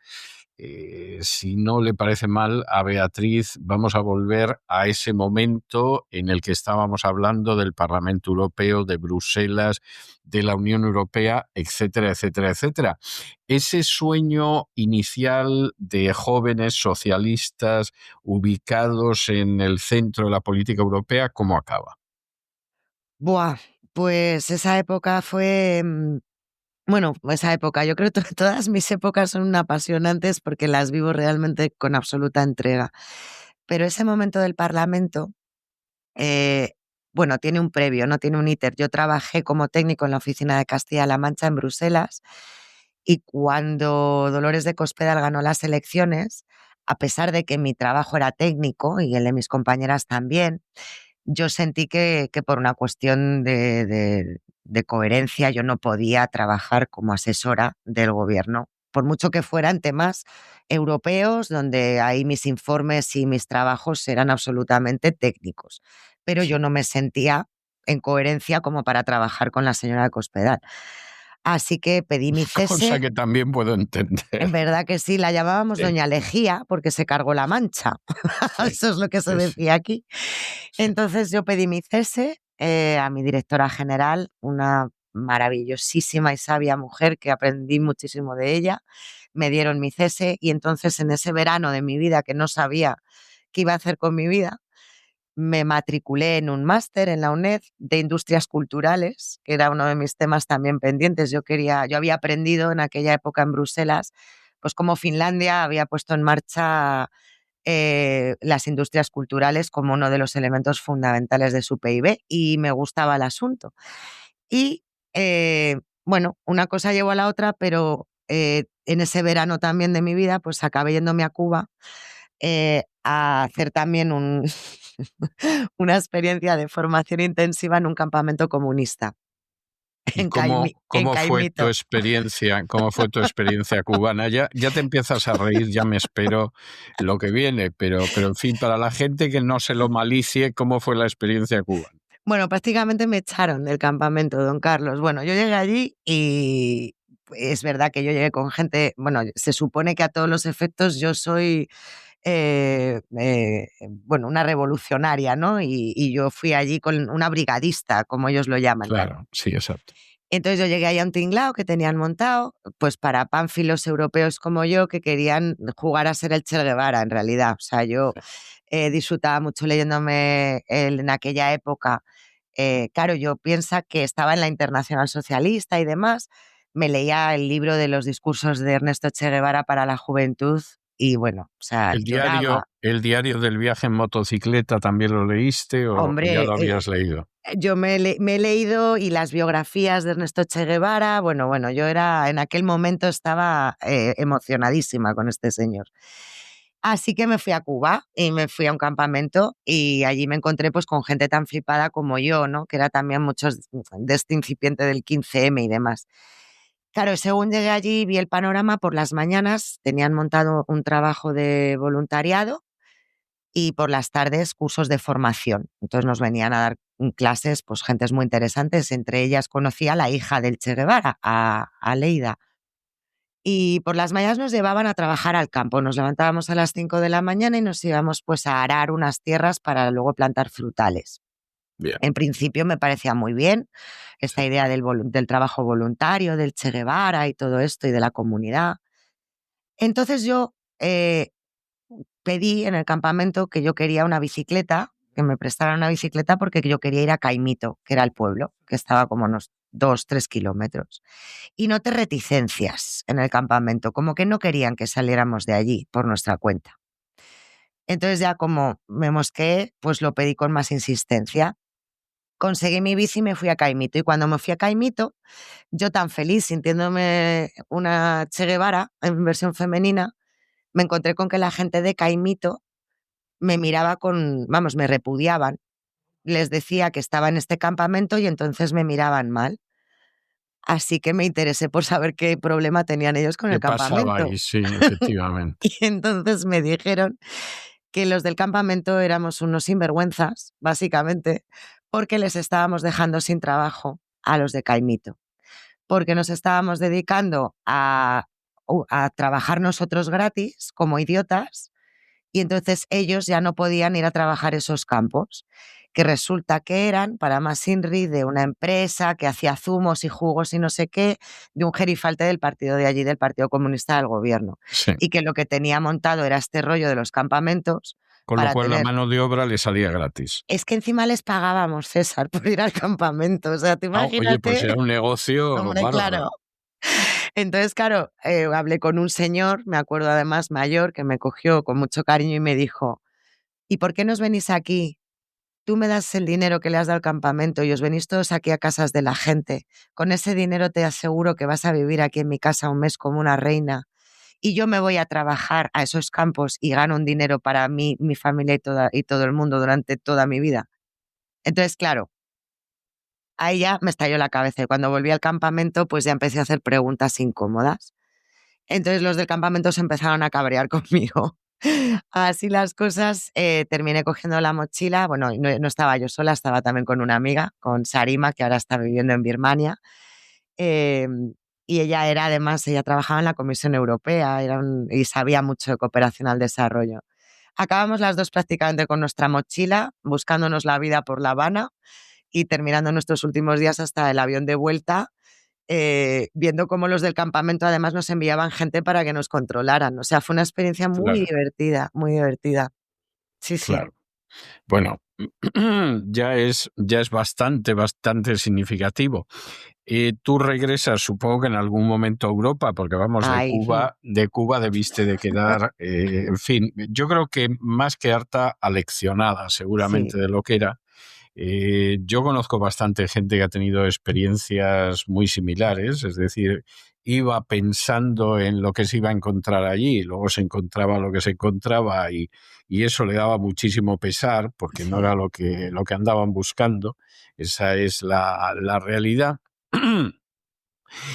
si no le parece mal a Beatriz, vamos a volver a ese momento en el que estábamos hablando del Parlamento Europeo, de Bruselas, de la Unión Europea, etcétera, etcétera, etcétera. Ese sueño inicial de jóvenes socialistas ubicados en el centro de la política europea, ¿cómo acaba? Buah, pues esa época fue, bueno, esa época, yo creo que todas mis épocas son apasionantes porque las vivo realmente con absoluta entrega. Pero ese momento del Parlamento, eh, bueno, tiene un previo, no tiene un íter. Yo trabajé como técnico en la oficina de Castilla-La Mancha en Bruselas y cuando Dolores de Cospedal ganó las elecciones, a pesar de que mi trabajo era técnico y el de mis compañeras también, yo sentí que por una cuestión de coherencia yo no podía trabajar como asesora del gobierno por mucho que fueran temas europeos, donde ahí mis informes y mis trabajos eran absolutamente técnicos. Pero yo Sí. no me sentía en coherencia como para trabajar con la señora de Cospedal. Así que pedí mi Cosa cese. que también puedo entender. En verdad que sí, la llamábamos Sí, Doña Lejía porque se cargó la mancha. sí, Eso es lo que se sí, sí, decía aquí. sí. Entonces yo pedí mi cese a mi directora general, una maravillosísima y sabia mujer que aprendí muchísimo de ella. Me dieron mi cese y entonces en ese verano de mi vida que no sabía qué iba a hacer con mi vida, me matriculé en un máster en la UNED de Industrias Culturales, que era uno de mis temas también pendientes. Yo había aprendido en aquella época en Bruselas, pues como Finlandia había puesto en marcha las industrias culturales como uno de los elementos fundamentales de su PIB y me gustaba el asunto. Y bueno, una cosa llevó a la otra, pero en ese verano también de mi vida, pues acabé yéndome a Cuba a hacer también una experiencia de formación intensiva en un campamento comunista ¿Y cómo, En cómo fue tu Caimito. experiencia? ¿Cómo fue tu experiencia cubana? Ya te empiezas a reír, ya me espero lo que viene, pero en fin, para la gente que no se lo malicie, ¿cómo fue la experiencia cubana? Bueno, prácticamente me echaron del campamento, don Carlos. Bueno, yo llegué allí y es verdad que yo llegué con gente, bueno, se supone que a todos los efectos yo soy, bueno, una revolucionaria, ¿no? Y yo fui allí con una brigadista, como ellos lo llaman. Claro, sí, exacto. Entonces yo llegué ahí a un tinglao que tenían montado, pues para pánfilos europeos como yo que querían jugar a ser el Che Guevara en realidad. O sea, yo disfrutaba mucho leyéndome en aquella época. Claro, yo piensa que estaba en la Internacional Socialista y demás. Me leía el libro de los discursos de Ernesto Che Guevara para la juventud y bueno, o sea, lloraba. El diario del viaje en motocicleta también lo leíste o ya Hombre, lo habías leído? yo me he leído y las biografías de Ernesto Che Guevara, bueno, yo era, en aquel momento estaba emocionadísima con este señor. Así que me fui a Cuba y me fui a un campamento y allí me encontré pues con gente tan flipada como yo, ¿no? Que era también muchos de este incipiente del 15M y demás. Claro, según llegué allí vi el panorama por las mañanas, tenían montado un trabajo de voluntariado y por las tardes cursos de formación. Entonces nos venían a dar clases pues gentes muy interesantes, entre ellas conocí a la hija del Che Guevara, a Leida. Y por las mañanas nos llevaban a trabajar al campo, nos levantábamos a las 5 de la mañana y nos íbamos pues a arar unas tierras para luego plantar frutales. Bien, En principio me parecía muy bien esta sí. idea del trabajo voluntario, del Che Guevara y todo esto y de la comunidad. Entonces yo pedí en el campamento que yo quería una bicicleta, que me prestaran una bicicleta porque yo quería ir a Caimito, que era el pueblo, que estaba como unos 2, 3 kilómetros. Y noté reticencias en el campamento, como que no querían que saliéramos de allí por nuestra cuenta. Entonces ya como me mosqueé, pues lo pedí con más insistencia. Conseguí mi bici y me fui a Caimito. Y cuando me fui a Caimito, yo tan feliz sintiéndome una Che Guevara en versión femenina, me encontré con que la gente de Caimito me miraba vamos, me repudiaban. Les decía que estaba en este campamento y entonces me miraban mal. Así que me interesé por saber qué problema tenían ellos con el ¿Qué pasaba campamento. ahí? Sí, efectivamente. Y entonces me dijeron que los del campamento éramos unos sinvergüenzas, básicamente, porque les estábamos dejando sin trabajo a los de Caimito, porque nos estábamos dedicando a trabajar nosotros gratis como idiotas y entonces ellos ya no podían ir a trabajar esos campos, que resulta que eran, para más Inri, de una empresa que hacía zumos y jugos y no sé qué, de un gerifalte del partido de allí, del Partido Comunista del Gobierno, Sí. y que lo que tenía montado era este rollo de los campamentos Con lo para cual la tener... mano de obra le salía gratis. Es que encima les pagábamos, César, por ir al campamento, o sea, tú Ah, oye, pues imagínate, era un negocio hombre, claro. bárbaro. Entonces, claro, hablé con un señor, me acuerdo además mayor, que me cogió con mucho cariño y me dijo: ¿y por qué nos venís aquí? Tú me das el dinero que le has dado al campamento y os venís todos aquí a casas de la gente. Con ese dinero te aseguro que vas a vivir aquí en mi casa un mes como una reina. Y yo me voy a trabajar a esos campos y gano un dinero para mí, mi familia y todo el mundo durante toda mi vida. Entonces, claro, ahí ya me estalló la cabeza y cuando volví al campamento, pues ya empecé a hacer preguntas incómodas. Entonces los del campamento se empezaron a cabrear conmigo. Así las cosas, terminé cogiendo la mochila. Bueno, no estaba yo sola, estaba también con una amiga, con Sarima, que ahora está viviendo en Birmania. Y ella trabajaba en la Comisión Europea y sabía mucho de cooperación al desarrollo. Acabamos las dos prácticamente con nuestra mochila, buscándonos la vida por La Habana y terminando nuestros últimos días hasta el avión de vuelta, viendo cómo los del campamento además nos enviaban gente para que nos controlaran. O sea, fue una experiencia muy Claro, divertida, muy divertida. Sí, sí. claro. Bueno, ya es bastante significativo. Tú regresas, supongo que en algún momento a Europa, porque vamos, Ay, De Cuba debiste de quedar, en fin, yo creo que más que harta, aleccionada sí, seguramente de lo que era. Yo conozco bastante gente que ha tenido experiencias muy similares, es decir, iba pensando en lo que se iba a encontrar allí, luego se encontraba lo que se encontraba y eso le daba muchísimo pesar porque no era sí. lo que andaban buscando. Esa es la realidad.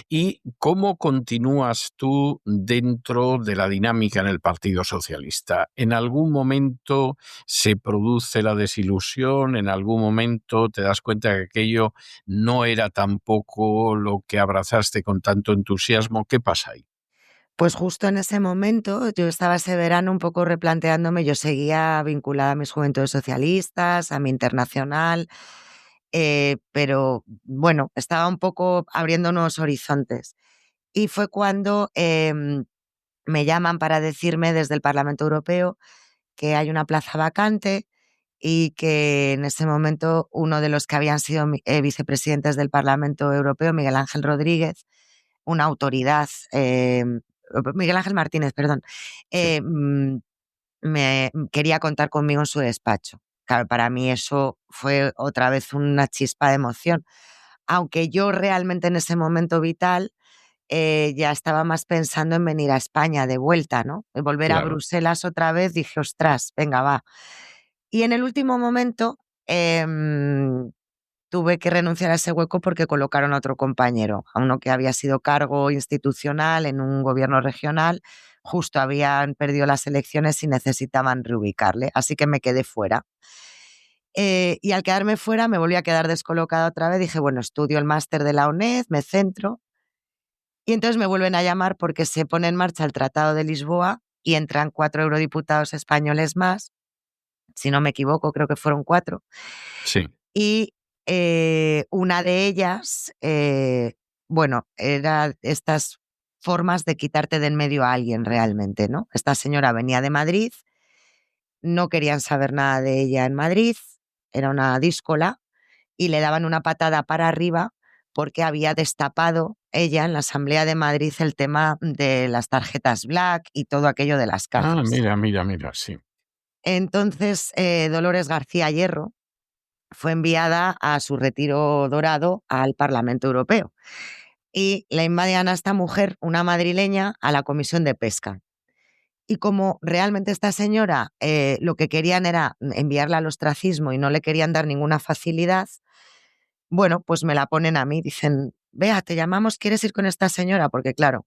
¿Y cómo continúas tú dentro de la dinámica en el Partido Socialista? ¿En algún momento se produce la desilusión? ¿En algún momento te das cuenta que aquello no era tampoco lo que abrazaste con tanto entusiasmo? ¿Qué pasa ahí? Pues justo en ese momento, yo estaba ese verano un poco replanteándome, yo seguía vinculada a mis juventudes socialistas, a mi internacional, pero bueno, estaba un poco abriendo nuevos horizontes. Y fue cuando me llaman para decirme desde el Parlamento Europeo que hay una plaza vacante y que en ese momento uno de los que habían sido vicepresidentes del Parlamento Europeo, Miguel Ángel Rodríguez, una autoridad, Miguel Ángel Martínez, perdón, Sí, eh, mm, me quería contar conmigo en su despacho. Claro, para mí eso fue otra vez una chispa de emoción, aunque yo realmente en ese momento vital ya estaba más pensando en venir a España de vuelta, ¿no? Volver a claro. Bruselas otra vez, dije: "Ostras, venga, va". Y en el último momento, tuve que renunciar a ese hueco porque colocaron a otro compañero, a uno que había sido cargo institucional en un gobierno regional. Justo habían perdido las elecciones y necesitaban reubicarle, así que me quedé fuera. Y al quedarme fuera me volví a quedar descolocada otra vez. Dije: "Bueno, estudio el máster de la UNED, me centro". Y entonces me vuelven a llamar porque se pone en marcha el Tratado de Lisboa y entran 4 eurodiputados españoles más, si no me equivoco, creo que fueron 4. Sí. Y, una de ellas, bueno, era estas formas de quitarte de en medio a alguien realmente, ¿no? Esta señora venía de Madrid, no querían saber nada de ella en Madrid, era una díscola, y le daban una patada para arriba porque había destapado ella en la Asamblea de Madrid el tema de las tarjetas Black y todo aquello de las Ah, cafés. mira, sí. Entonces, Dolores García Hierro fue enviada a su retiro dorado al Parlamento Europeo y la invitan a esta mujer, una madrileña, a la Comisión de Pesca. Y como realmente esta señora lo que querían era enviarla al ostracismo y no le querían dar ninguna facilidad, bueno, pues me la ponen a mí. Dicen: "Vea, te llamamos, ¿quieres ir con esta señora?". Porque claro,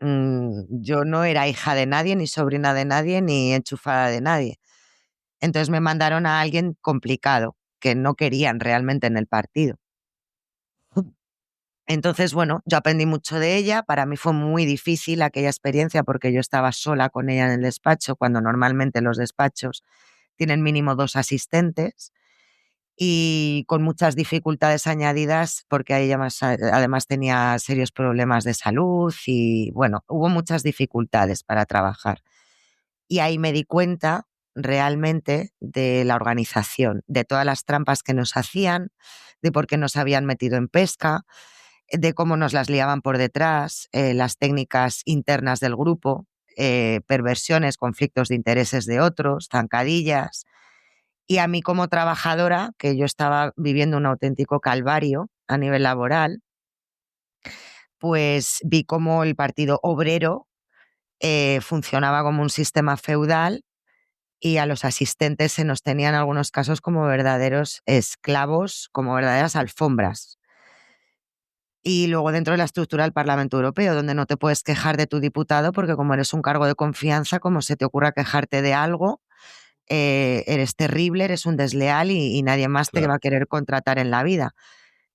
yo no era hija de nadie, ni sobrina de nadie, ni enchufada de nadie. Entonces me mandaron a alguien complicado, que no querían realmente en el partido. Entonces, bueno, yo aprendí mucho de ella. Para mí fue muy difícil aquella experiencia porque yo estaba sola con ella en el despacho, cuando normalmente los despachos tienen mínimo 2 asistentes. Y con muchas dificultades añadidas, porque ella además tenía serios problemas de salud y, bueno, hubo muchas dificultades para trabajar. Y ahí me di cuenta realmente de la organización, de todas las trampas que nos hacían, de por qué nos habían metido en pesca, de cómo nos las liaban por detrás, las técnicas internas del grupo, perversiones, conflictos de intereses de otros, zancadillas. Y a mí como trabajadora, que yo estaba viviendo un auténtico calvario a nivel laboral, pues vi cómo el Partido Obrero funcionaba como un sistema feudal y a los asistentes se nos tenía en algunos casos como verdaderos esclavos, como verdaderas alfombras. Y luego dentro de la estructura del Parlamento Europeo, donde no te puedes quejar de tu diputado porque como eres un cargo de confianza, como se te ocurra quejarte de algo, eres terrible, eres un desleal y nadie más te va a Claro. querer contratar en la vida.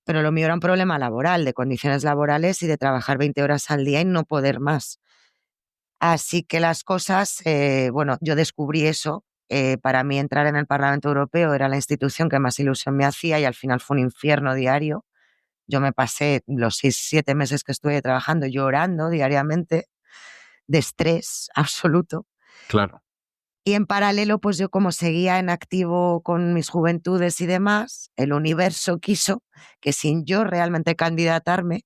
Pero lo mío era un problema laboral, de condiciones laborales y de trabajar 20 horas al día y no poder más. Así que las cosas, bueno, yo descubrí eso. Para mí entrar en el Parlamento Europeo era la institución que más ilusión me hacía y al final fue un infierno diario. Yo me pasé los 6, 7 meses que estuve trabajando llorando diariamente de estrés absoluto. Claro. Y en paralelo, pues yo como seguía en activo con mis juventudes y demás, el universo quiso que sin yo realmente candidatarme,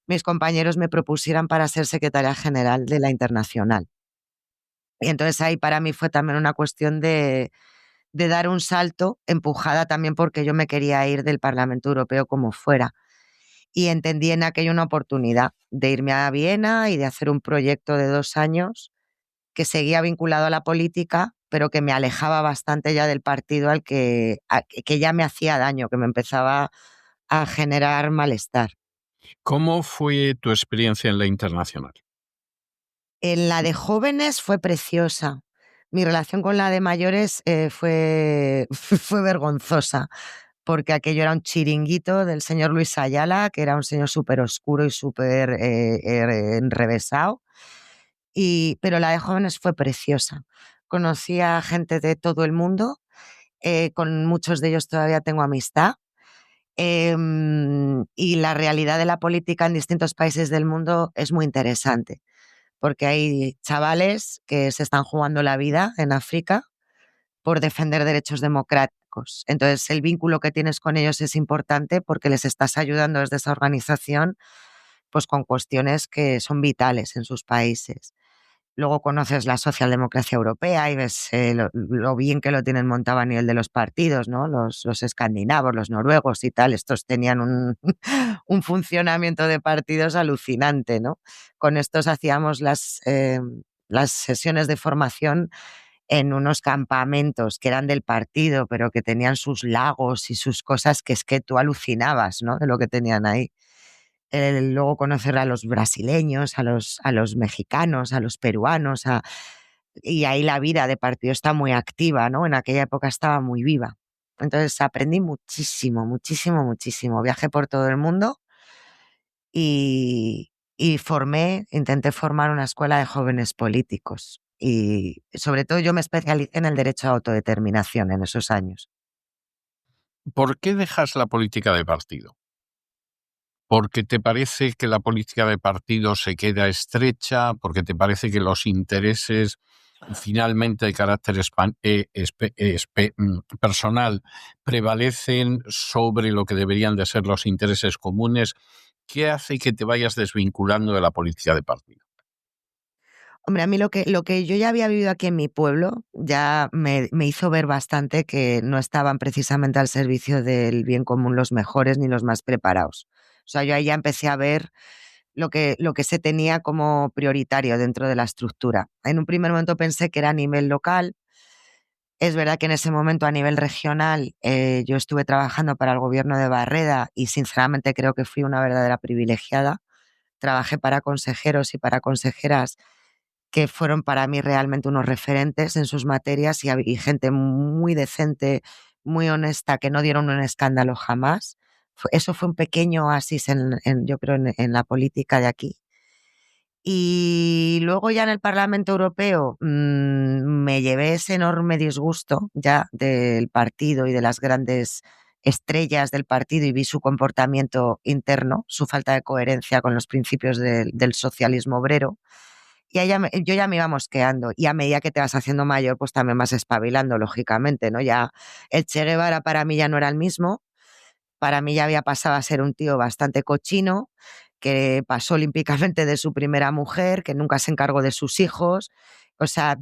mis compañeros me propusieran para ser secretaria general de la Internacional. Y entonces ahí para mí fue también una cuestión de dar un salto, empujada también porque yo me quería ir del Parlamento Europeo como fuera. Y entendí en aquello una oportunidad de irme a Viena y de hacer un proyecto de 2 años que seguía vinculado a la política, pero que me alejaba bastante ya del partido que ya me hacía daño, que me empezaba a generar malestar. ¿Cómo fue tu experiencia en la internacional? En la de jóvenes fue preciosa. Mi relación con la de mayores fue, fue vergonzosa, porque aquello era un chiringuito del señor Luis Ayala, que era un señor súper oscuro y súper enrevesado. Pero la de jóvenes fue preciosa. Conocí a gente de todo el mundo, con muchos de ellos todavía tengo amistad. Y la realidad de la política en distintos países del mundo es muy interesante, porque hay chavales que se están jugando la vida en África por defender derechos democráticos. Entonces, el vínculo que tienes con ellos es importante porque les estás ayudando desde esa organización, pues con cuestiones que son vitales en sus países. Luego conoces la socialdemocracia europea y ves lo bien que lo tienen montado a nivel de los partidos, ¿no? Los escandinavos, los noruegos y tal, estos tenían un, un funcionamiento de partidos alucinante, ¿no? Con estos hacíamos las sesiones de formación en unos campamentos que eran del partido, pero que tenían sus lagos y sus cosas que es que tú alucinabas, ¿no? De lo que tenían ahí. Luego conocer a los brasileños, a los mexicanos, a los peruanos, y ahí la vida de partido está muy activa, ¿no? En aquella época estaba muy viva. Entonces aprendí muchísimo, muchísimo, muchísimo. Viajé por todo el mundo y intenté formar una escuela de jóvenes políticos. Y sobre todo yo me especialicé en el derecho a autodeterminación en esos años. ¿Por qué dejas la política de partido? ¿Porque te parece que la política de partido se queda estrecha? ¿Porque te parece que los intereses finalmente de carácter personal prevalecen sobre lo que deberían de ser los intereses comunes? ¿Qué hace que te vayas desvinculando de la política de partido? Hombre, a mí lo que yo ya había vivido aquí en mi pueblo ya me hizo ver bastante que no estaban precisamente al servicio del bien común los mejores ni los más preparados. O sea, yo ahí ya empecé a ver lo que se tenía como prioritario dentro de la estructura. En un primer momento pensé que era a nivel local. Es verdad que en ese momento a nivel regional yo estuve trabajando para el gobierno de Barreda y sinceramente creo que fui una verdadera privilegiada. Trabajé para consejeros y para consejeras que fueron para mí realmente unos referentes en sus materias y gente muy decente, muy honesta, que no dieron un escándalo jamás. Eso fue un pequeño oasis yo creo, en la política de aquí. Y luego ya en el Parlamento Europeo me llevé ese enorme disgusto ya del partido y de las grandes estrellas del partido y vi su comportamiento interno, su falta de coherencia con los principios del socialismo obrero. Y ahí yo ya me iba mosqueando y a medida que te vas haciendo mayor, pues también vas espabilando, lógicamente, ¿no? Ya el Che Guevara para mí ya no era el mismo, para mí ya había pasado a ser un tío bastante cochino, que pasó olímpicamente de su primera mujer, que nunca se encargó de sus hijos. O sea,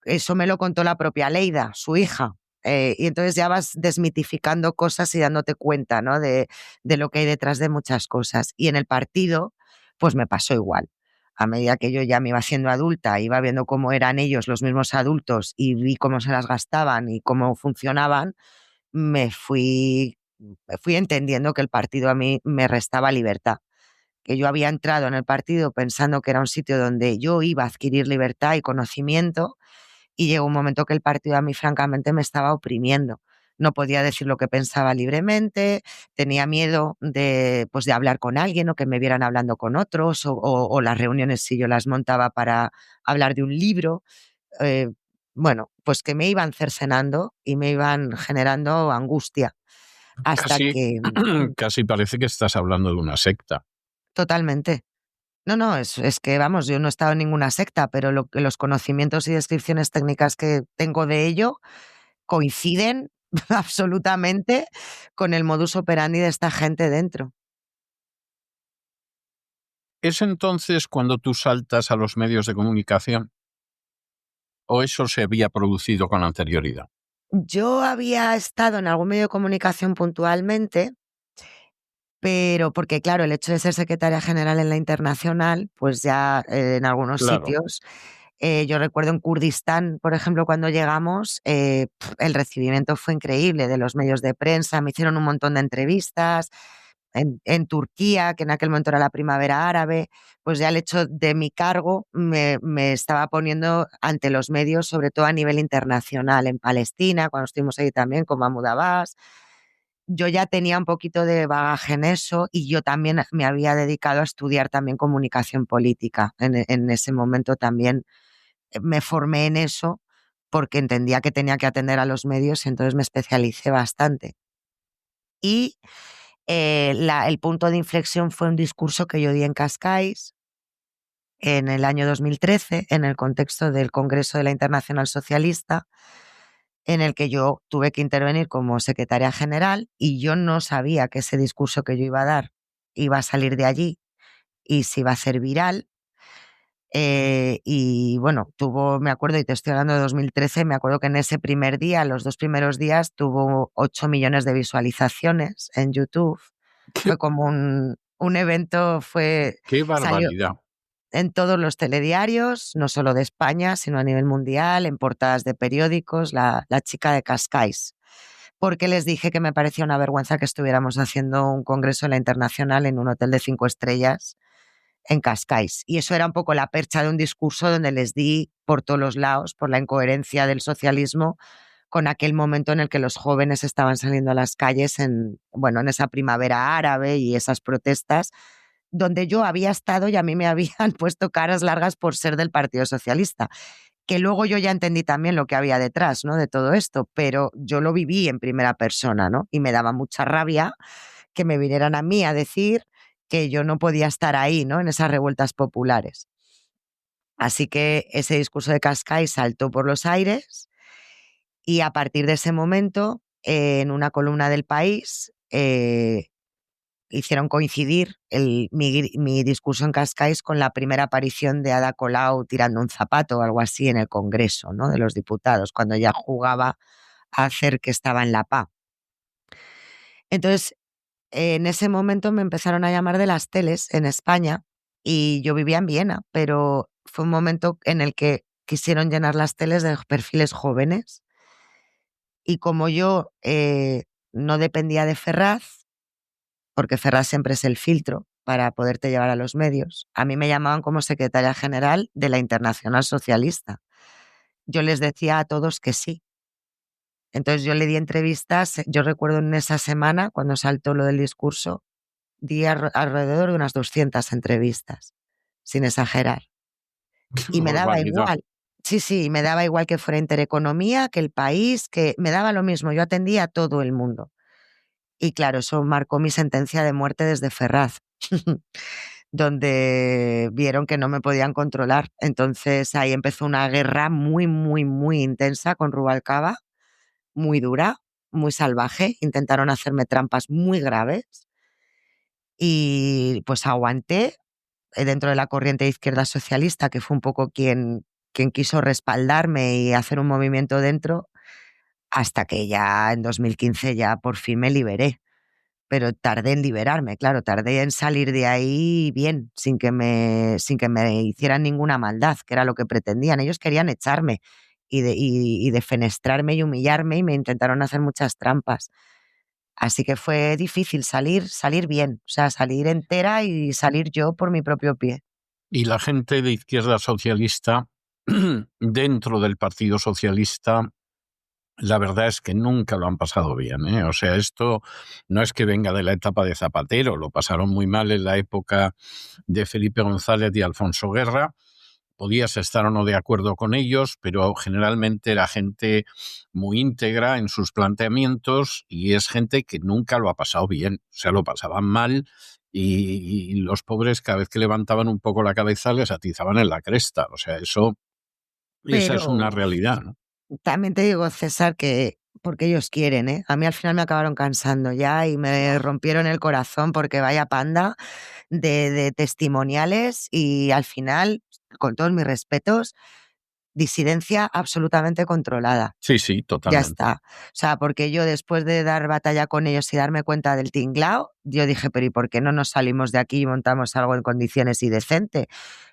eso me lo contó la propia Leida, su hija. Y entonces ya vas desmitificando cosas y dándote cuenta, ¿no? De lo que hay detrás de muchas cosas. Y en el partido, pues me pasó igual. A medida que yo ya me iba haciendo adulta, iba viendo cómo eran ellos los mismos adultos y vi cómo se las gastaban y cómo funcionaban, me fui entendiendo que el partido a mí me restaba libertad. que yo había entrado en el partido pensando que era un sitio donde yo iba a adquirir libertad y conocimiento, y llegó un momento que el partido a mí francamente me estaba oprimiendo. No podía decir lo que pensaba libremente, tenía miedo pues de hablar con alguien o que me vieran hablando con otros, o las reuniones si yo las montaba para hablar de un libro. eh, bueno, pues que me iban cercenando y me iban generando angustia hasta Casi, que casi parece que estás hablando de una secta. totalmente. No, no, es que vamos, yo no he estado en ninguna secta, pero los conocimientos y descripciones técnicas que tengo de ello coinciden absolutamente con el modus operandi de esta gente dentro. ¿Es entonces cuando tú saltas a los medios de comunicación o eso se había producido con anterioridad? Yo había estado en algún medio de comunicación puntualmente, pero porque claro, el hecho de ser secretaria general en la internacional, pues ya en algunos Claro. sitios, yo recuerdo en Kurdistán, por ejemplo, cuando llegamos, el recibimiento fue increíble de los medios de prensa, me hicieron un montón de entrevistas. En Turquía, que en aquel momento era la primavera árabe, pues ya el hecho de mi cargo me estaba poniendo ante los medios, sobre todo a nivel internacional, en Palestina, cuando estuvimos ahí también con Mahmoud Abbas. Yo ya tenía un poquito de bagaje en eso y yo también me había dedicado a estudiar también comunicación política. En ese momento también me formé en eso porque entendía que tenía que atender a los medios y entonces me especialicé bastante. Y el punto de inflexión fue un discurso que yo di en Cascais en el año 2013, en el contexto del Congreso de la Internacional Socialista, en el que yo tuve que intervenir como secretaria general y yo no sabía que ese discurso que yo iba a dar iba a salir de allí y se iba a hacer viral. Y bueno, me acuerdo, y te estoy hablando de 2013, me acuerdo que en ese primer día, los 2 primeros días, tuvo 8 millones de visualizaciones en YouTube. ¡Qué, Fue como un evento, qué salió barbaridad! en todos los telediarios, no solo de España, sino a nivel mundial, en portadas de periódicos, la chica de Cascais. Porque les dije que me parecía una vergüenza que estuviéramos haciendo un congreso en la internacional en un hotel de 5 estrellas en Cascais. Y eso era un poco la percha de un discurso donde les di por todos los lados, por la incoherencia del socialismo, con aquel momento en el que los jóvenes estaban saliendo a las calles bueno, en esa primavera árabe y esas protestas, donde yo había estado y a mí me habían puesto caras largas por ser del Partido Socialista, que luego yo ya entendí también lo que había detrás, ¿no?, de todo esto, pero yo lo viví en primera persona, ¿no? Y me daba mucha rabia que me vinieran a mí a decir que yo no podía estar ahí, ¿no?, en esas revueltas populares. Así que ese discurso de Cascais saltó por los aires y a partir de ese momento, en una columna del País, hicieron coincidir mi discurso en Cascais con la primera aparición de Ada Colau tirando un zapato o algo así en el Congreso, ¿no?, de los Diputados, cuando ella jugaba a hacer que estaba en la PA. Entonces, en ese momento me empezaron a llamar de las teles en España y yo vivía en Viena, pero fue un momento en el que quisieron llenar las teles de perfiles jóvenes y como yo no dependía de Ferraz, porque Ferraz siempre es el filtro para poderte llevar a los medios, a mí me llamaban como secretaria general de la Internacional Socialista. Yo les decía a todos que sí. Entonces yo le di entrevistas, yo recuerdo en esa semana, cuando saltó lo del discurso, di alrededor de unas 200 entrevistas, sin exagerar. ¡Qué Y me daba barbaridad! igual. Sí, sí, me daba igual que fuera Intereconomía, que El País, que me daba lo mismo, yo atendía a todo el mundo. Y claro, eso marcó mi sentencia de muerte desde Ferraz, donde vieron que no me podían controlar. Entonces ahí empezó una guerra muy, muy, muy intensa con Rubalcaba, muy dura, muy salvaje. Intentaron hacerme trampas muy graves y pues aguanté dentro de la corriente de izquierda socialista, que fue un poco quien quiso respaldarme y hacer un movimiento dentro, hasta que ya en 2015 ya por fin me liberé. Pero tardé en liberarme, claro, tardé en salir de ahí bien, sin que me hicieran ninguna maldad, que era lo que pretendían. Ellos querían echarme y defenestrarme y humillarme y me intentaron hacer muchas trampas. Así que fue difícil salir bien, o sea, salir entera y salir yo por mi propio pie. Y la gente de izquierda socialista, dentro del Partido Socialista, la verdad es que nunca lo han pasado bien, ¿eh? O sea, esto no es que venga de la etapa de Zapatero, lo pasaron muy mal en la época de Felipe González y Alfonso Guerra. Podías estar o no de acuerdo con ellos, pero generalmente era gente muy íntegra en sus planteamientos y es gente que nunca lo ha pasado bien, o sea, lo pasaban mal y los pobres cada vez que levantaban un poco la cabeza les atizaban en la cresta, o sea, esa es una Pero realidad, ¿no? también te digo, César, que porque ellos quieren, ¿eh? A mí al final me acabaron cansando ya y me rompieron el corazón porque vaya panda de testimoniales y al final, con todos mis respetos, disidencia absolutamente controlada. Sí, sí, Ya totalmente. está. O sea, porque yo después de dar batalla con ellos y darme cuenta del tinglao, yo dije, pero ¿y por qué no nos salimos de aquí y montamos algo en condiciones y decente?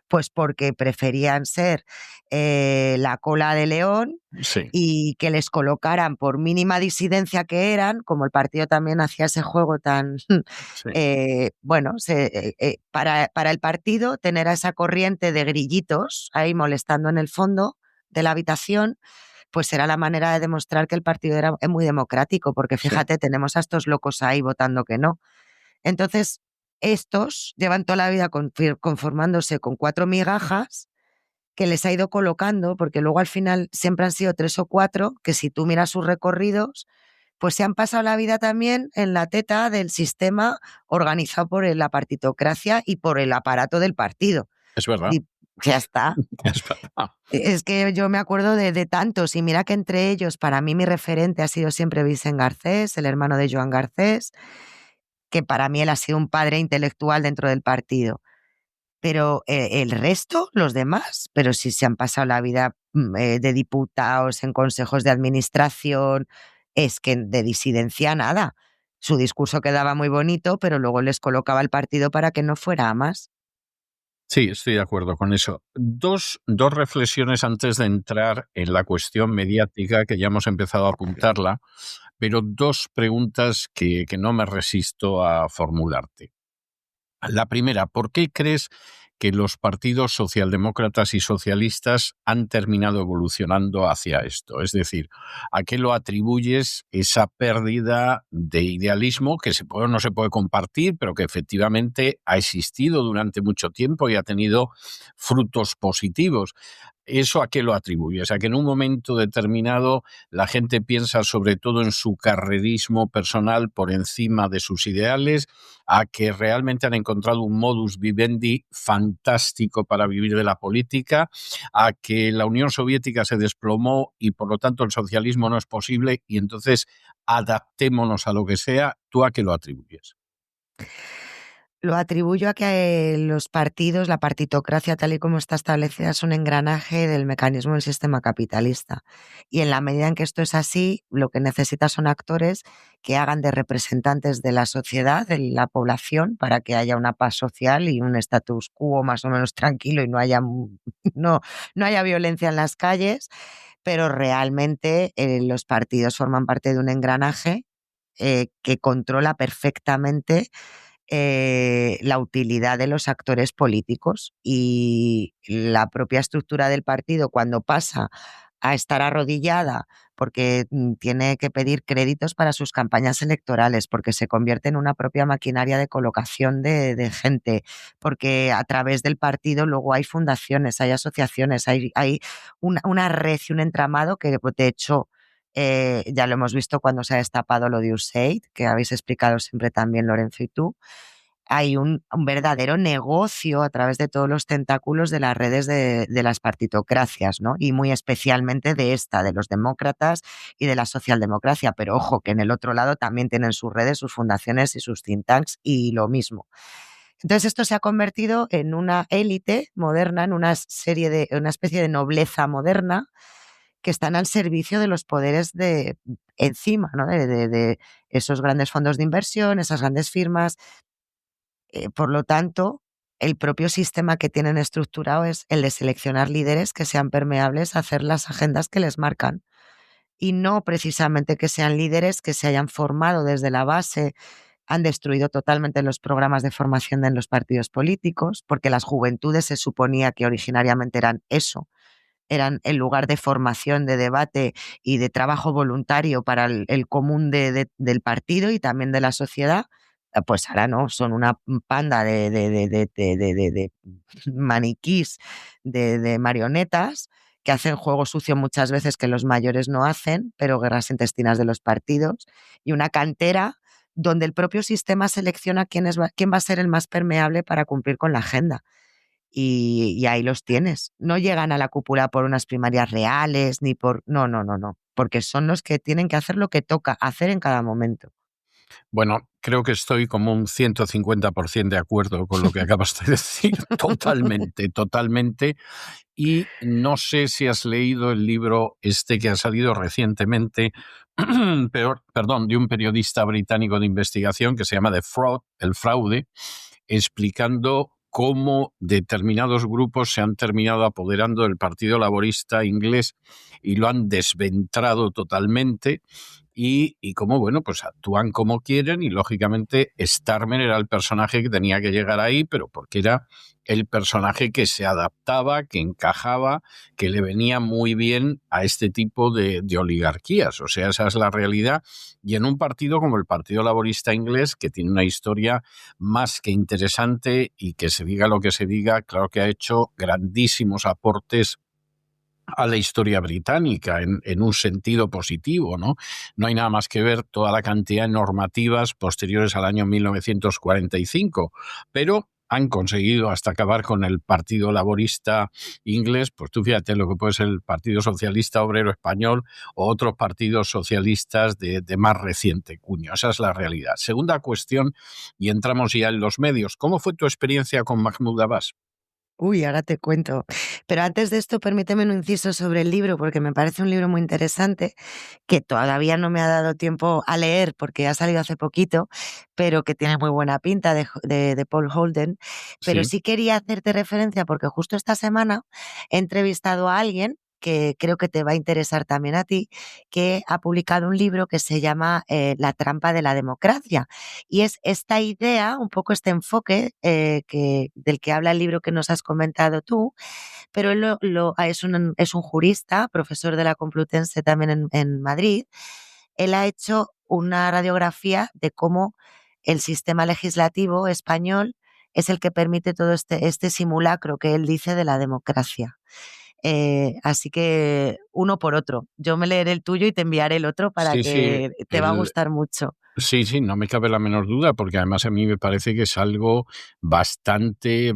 Pues porque preferían ser la cola de león Sí, y que les colocaran por mínima disidencia que eran, como el partido también hacía ese juego tan, sí. bueno, para el partido tener a esa corriente de grillitos ahí molestando en el fondo de la habitación, pues era la manera de demostrar que el partido era muy democrático, porque Sí. fíjate, tenemos a estos locos ahí votando que no. Entonces, estos llevan toda la vida conformándose con 4 migajas que les ha ido colocando, porque luego al final siempre han sido 3 o 4, que si tú miras sus recorridos, pues se han pasado la vida también en la teta del sistema organizado por la partitocracia y por el aparato del partido. Es verdad, Y ya está. es verdad. Es que yo me acuerdo de tantos, y mira que entre ellos, para mí mi referente ha sido siempre Vicent Garcés, el hermano de Joan Garcés, que para mí él ha sido un padre intelectual dentro del partido. Pero el resto, los demás, pero si se han pasado la vida de diputados en consejos de administración, es que de disidencia nada. Su discurso quedaba muy bonito, pero luego les colocaba el partido para que no fuera a más. Sí, estoy de acuerdo con eso. Dos reflexiones antes de entrar en la cuestión mediática, que ya hemos empezado a apuntarla, pero dos preguntas que no me resisto a formularte. La primera, ¿por qué crees que los partidos socialdemócratas y socialistas han terminado evolucionando hacia esto? Es decir, ¿a qué lo atribuyes esa pérdida de idealismo que se puede o no se puede compartir, pero que efectivamente ha existido durante mucho tiempo y ha tenido frutos positivos? ¿Eso a qué lo atribuyes? ¿A que en un momento determinado la gente piensa sobre todo en su carrerismo personal por encima de sus ideales? ¿A que realmente han encontrado un modus vivendi fantástico para vivir de la política? ¿A que la Unión Soviética se desplomó y por lo tanto el socialismo no es posible y entonces adaptémonos a lo que sea? ¿Tú a qué lo atribuyes? Lo atribuyo a que los partidos, la partitocracia tal y como está establecida, es un engranaje del mecanismo del sistema capitalista. Y en la medida en que esto es así, lo que necesita son actores que hagan de representantes de la sociedad, de la población, para que haya una paz social y un status quo más o menos tranquilo y no haya, no, no haya violencia en las calles. Pero realmente los partidos forman parte de un engranaje que controla perfectamente la utilidad de los actores políticos, y la propia estructura del partido, cuando pasa a estar arrodillada porque tiene que pedir créditos para sus campañas electorales, porque se convierte en una propia maquinaria de colocación de gente, porque a través del partido luego hay fundaciones, hay asociaciones, hay una red y un entramado que, de hecho, ya lo hemos visto cuando se ha destapado lo de USAID, que habéis explicado siempre también Lorenzo y tú. Hay un verdadero negocio a través de todos los tentáculos de las redes de las partitocracias, ¿no? Y muy especialmente de esta, de los demócratas y de la socialdemocracia. Pero ojo, que en el otro lado también tienen sus redes, sus fundaciones y sus think tanks y lo mismo. Entonces esto se ha convertido en una élite moderna, en una especie de nobleza moderna que están al servicio de los poderes de encima, ¿no? De esos grandes fondos de inversión, esas grandes firmas. Por lo tanto, el propio sistema que tienen estructurado es el de seleccionar líderes que sean permeables a hacer las agendas que les marcan. y no precisamente que sean líderes que se hayan formado desde la base. Han destruido totalmente los programas de formación en los partidos políticos, porque las juventudes se suponía que originariamente eran eso, eran el lugar de formación, de debate y de trabajo voluntario para el común del partido y también de la sociedad. Pues ahora no, son una panda de maniquís, de marionetas que hacen juego sucio muchas veces que los mayores no hacen, pero guerras intestinas de los partidos, y una cantera donde el propio sistema selecciona quién va a ser el más permeable para cumplir con la agenda. Y ahí los tienes. No llegan a la cúpula por unas primarias reales, ni por... No, no, no, no. Porque son los que tienen que hacer lo que toca hacer en cada momento. Bueno, creo que estoy como un 150% de acuerdo con lo que acabas de decir. Totalmente, totalmente. Y no sé si has leído el libro este que ha salido recientemente, de un periodista británico de investigación que se llama The Fraud, el fraude, explicando cómo determinados grupos se han terminado apoderando del Partido Laborista inglés y lo han desventrado totalmente. Y cómo, bueno, pues actúan como quieren y lógicamente Starmer era el personaje que tenía que llegar ahí, pero porque era el personaje que se adaptaba, que encajaba, que le venía muy bien a este tipo de oligarquías. O sea, esa es la realidad. Y en un partido como el Partido Laborista inglés, que tiene una historia más que interesante y que se diga lo que se diga, claro que ha hecho grandísimos aportes a la historia británica en un sentido positivo, ¿no? No hay nada más que ver toda la cantidad de normativas posteriores al año 1945, pero han conseguido hasta acabar con el Partido Laborista inglés. Pues tú fíjate lo que puede ser el Partido Socialista Obrero Español o otros partidos socialistas de más reciente cuño. Esa es la realidad. Segunda cuestión, y entramos ya en los medios. ¿Cómo fue tu experiencia con Mahmoud Abbas? Uy, ahora te cuento. Pero antes de esto, permíteme un inciso sobre el libro, porque me parece un libro muy interesante, que todavía no me ha dado tiempo a leer porque ha salido hace poquito, pero que tiene muy buena pinta de Paul Holden. Pero Sí, sí quería hacerte referencia porque justo esta semana he entrevistado a alguien que creo que te va a interesar también a ti, que ha publicado un libro que se llama La trampa de la democracia. Y es esta idea, un poco este enfoque del que habla el libro que nos has comentado tú, pero él es un jurista, profesor de la Complutense también en Madrid. Él ha hecho una radiografía de cómo el sistema legislativo español es el que permite todo este simulacro que él dice de la democracia. Así que uno por otro. Yo me leeré el tuyo y te enviaré el otro para sí, sí. que te va a gustar mucho. Sí, sí, no me cabe la menor duda, porque además a mí me parece que es algo bastante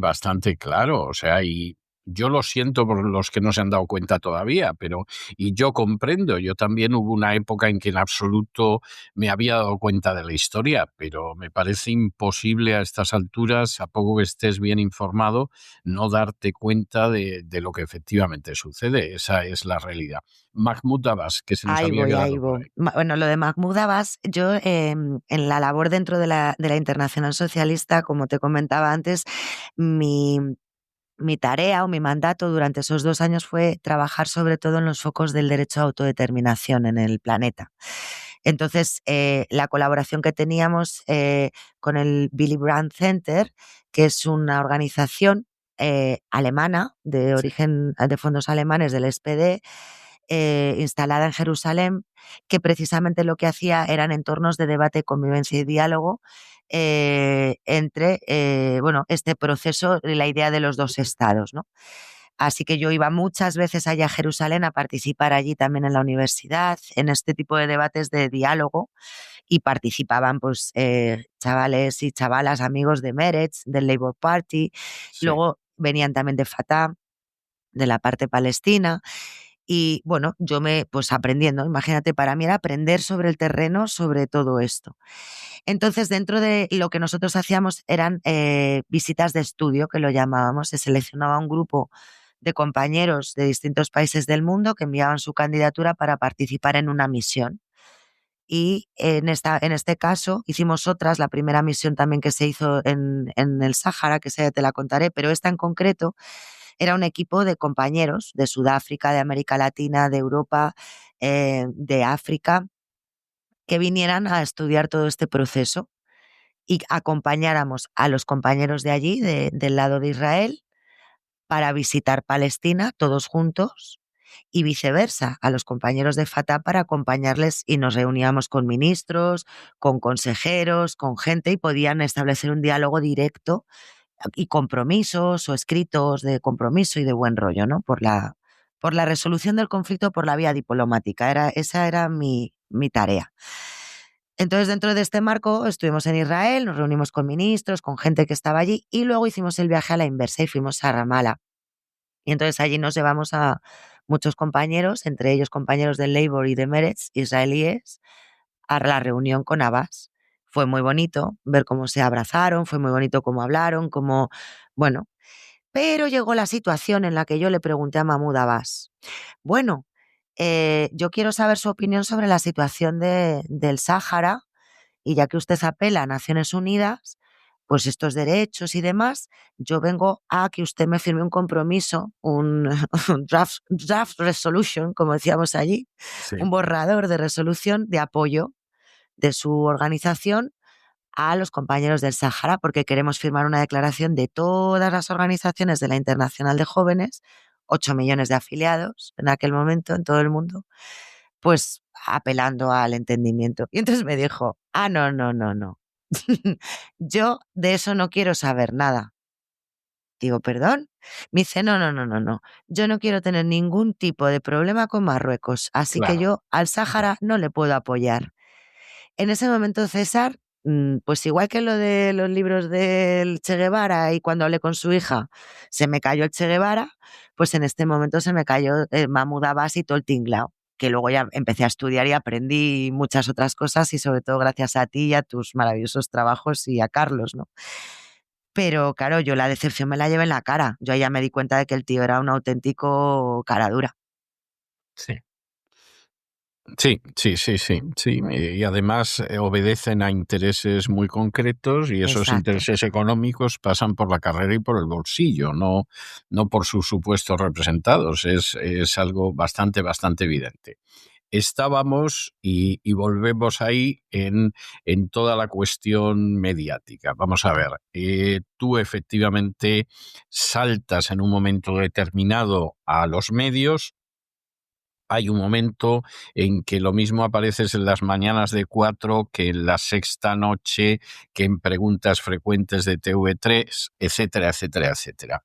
claro. O sea, y yo lo siento por los que no se han dado cuenta todavía, pero, y yo comprendo, yo también hubo una época en que en absoluto me había dado cuenta de la historia, pero me parece imposible a estas alturas, a poco que estés bien informado, no darte cuenta de lo que efectivamente sucede. Esa es la realidad. Mahmoud Abbas, que se nos Ahí había voy, ahí quedado por voy. ahí. Bueno, lo de Mahmoud Abbas, yo en la labor dentro de la Internacional Socialista, como te comentaba antes, mi, mi tarea o mi mandato durante esos 2 años fue trabajar sobre todo en los focos del derecho a autodeterminación en el planeta. Entonces, la colaboración que teníamos con el Willy Brandt Center, que es una organización alemana de Sí, origen de fondos alemanes del SPD, instalada en Jerusalén, que precisamente lo que hacía eran entornos de debate, convivencia y diálogo entre este proceso y la idea de los dos estados, ¿no? Así que yo iba muchas veces allá a Jerusalén a participar allí también en la universidad, en este tipo de debates de diálogo, y participaban pues chavales y chavalas amigos de Meretz, del Labour Party, sí. luego venían también de Fatah, de la parte palestina, y bueno, yo pues aprendiendo, imagínate, para mí era aprender sobre el terreno, sobre todo esto. Entonces, dentro de lo que nosotros hacíamos eran visitas de estudio, que lo llamábamos. Se seleccionaba un grupo de compañeros de distintos países del mundo que enviaban su candidatura para participar en una misión. Y en este caso hicimos otras, la primera misión también que se hizo en el Sáhara, que esa ya te la contaré, pero esta en concreto era un equipo de compañeros de Sudáfrica, de América Latina, de Europa, de África, que vinieran a estudiar todo este proceso y acompañáramos a los compañeros de allí, del lado de Israel, para visitar Palestina todos juntos y viceversa, a los compañeros de Fatah para acompañarles, y nos reuníamos con ministros, con consejeros, con gente, y podían establecer un diálogo directo y compromisos o escritos de compromiso y de buen rollo, ¿no? Por la resolución del conflicto por la vía diplomática. Esa era mi tarea. Entonces, dentro de este marco, estuvimos en Israel, nos reunimos con ministros, con gente que estaba allí, y luego hicimos el viaje a la inversa y fuimos a Ramallah. Y entonces allí nos llevamos a muchos compañeros, entre ellos compañeros del Labour y de Meretz, israelíes, a la reunión con Abbas. Fue muy bonito ver cómo se abrazaron, fue muy bonito cómo hablaron, bueno. Pero llegó la situación en la que yo le pregunté a Mahmoud Abbas, bueno, yo quiero saber su opinión sobre la situación del Sáhara, y ya que usted apela a Naciones Unidas, pues estos derechos y demás, yo vengo a que usted me firme un compromiso, un draft resolution, como decíamos allí, Sí. un borrador de resolución de apoyo de su organización a los compañeros del Sáhara, porque queremos firmar una declaración de todas las organizaciones de la Internacional de Jóvenes, 8 millones de afiliados en aquel momento en todo el mundo, pues apelando al entendimiento. Y entonces me dijo, no, no, no, no. Yo de eso no quiero saber nada. Digo, ¿perdón? Me dice, no, no, no, no, no. Yo no quiero tener ningún tipo de problema con Marruecos, así que Claro. yo al Sáhara no le puedo apoyar. En ese momento, César, pues igual que lo de los libros del Che Guevara y cuando hablé con su hija, se me cayó el Che Guevara, pues en este momento se me cayó Mahmoud Abbas y todo el tinglao, que luego ya empecé a estudiar y aprendí muchas otras cosas, y sobre todo gracias a ti y a tus maravillosos trabajos y a Carlos, ¿no? Pero claro, yo la decepción me la llevé en la cara. Yo ahí ya me di cuenta de que el tío era un auténtico cara dura. Sí. Sí, sí, sí, sí, sí. Y además obedecen a intereses muy concretos, y esos Exacto. intereses económicos pasan por la carrera y por el bolsillo, no por sus supuestos representados. Es algo bastante, bastante evidente. Estábamos, y volvemos ahí, en toda la cuestión mediática. Vamos a ver, tú efectivamente saltas en un momento determinado a los medios. Hay un momento en que lo mismo apareces en las mañanas de 4 que en la sexta noche, que en preguntas frecuentes de TV3, etcétera, etcétera, etcétera.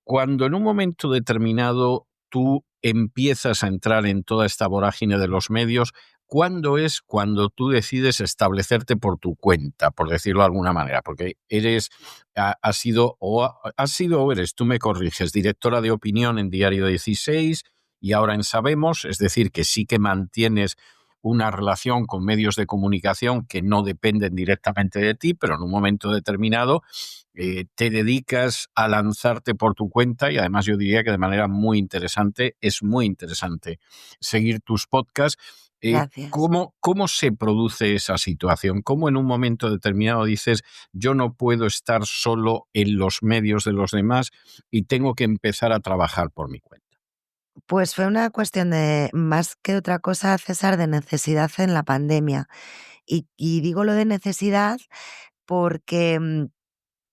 Cuando en un momento determinado tú empiezas a entrar en toda esta vorágine de los medios, ¿cuándo es cuando tú decides establecerte por tu cuenta, por decirlo de alguna manera? Porque has sido o eres, tú me corriges, directora de opinión en Diario 16 y ahora en Sabemos, es decir, que sí que mantienes una relación con medios de comunicación que no dependen directamente de ti, pero en un momento determinado te dedicas a lanzarte por tu cuenta, y además yo diría que de manera muy interesante. Es muy interesante seguir tus podcasts. Gracias. ¿Cómo se produce esa situación? ¿Cómo en un momento determinado dices, yo no puedo estar solo en los medios de los demás y tengo que empezar a trabajar por mi cuenta? Pues fue una cuestión de, más que otra cosa, César, de necesidad en la pandemia. Y digo lo de necesidad porque,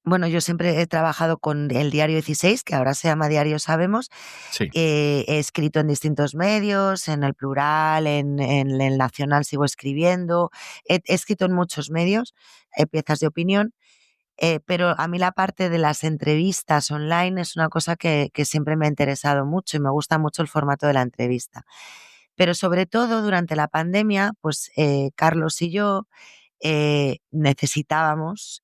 bueno, yo siempre he trabajado con el Diario 16, que ahora se llama Diario Sabemos. Sí. He escrito en distintos medios, en El Plural, en El Nacional sigo escribiendo. He escrito en muchos medios, piezas de opinión. Pero a mí la parte de las entrevistas online es una cosa que siempre me ha interesado mucho, y me gusta mucho el formato de la entrevista. Pero sobre todo durante la pandemia, pues Carlos y yo necesitábamos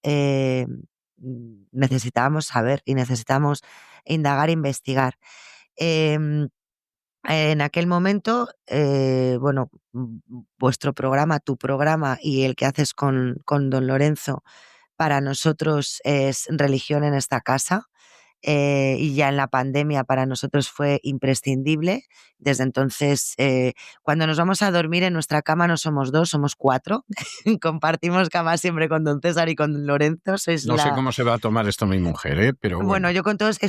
saber y necesitábamos indagar e investigar. Em, en aquel momento, bueno, vuestro programa, tu programa y el que haces con don Lorenzo, para nosotros es religión en esta casa. y ya en la pandemia para nosotros fue imprescindible. Desde entonces, cuando nos vamos a dormir en nuestra cama no somos dos, somos cuatro. Compartimos cama siempre con don César y con Lorenzo. No sé cómo se va a tomar esto mi mujer, pero Bueno, yo con todos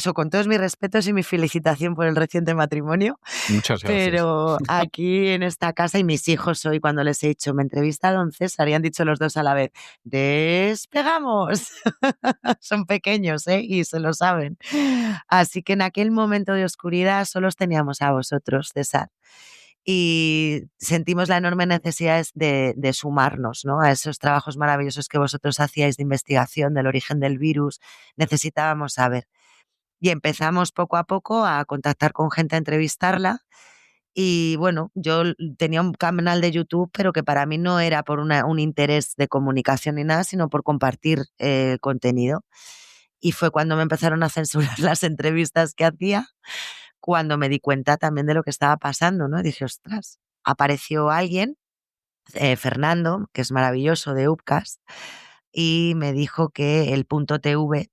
mis respetos y mi felicitación por el reciente matrimonio, muchas gracias. pero aquí en esta casa, y mis hijos hoy cuando les he dicho, me entrevista a don César, y han dicho los dos a la vez, ¡despegamos! Son pequeños, y se lo saben. Así que en aquel momento de oscuridad solo os teníamos a vosotros, César. Y sentimos la enorme necesidad de sumarnos, ¿no?, a esos trabajos maravillosos que vosotros hacíais de investigación del origen del virus. Necesitábamos saber. Y empezamos poco a poco a contactar con gente, a entrevistarla. Y bueno, yo tenía un canal de YouTube, pero que para mí no era por un interés de comunicación ni nada, sino por compartir contenido. Y fue cuando me empezaron a censurar las entrevistas que hacía, cuando me di cuenta también de lo que estaba pasando, ¿no? Y dije, ostras, apareció alguien, Fernando, que es maravilloso, de Upcast, y me dijo que el punto .tv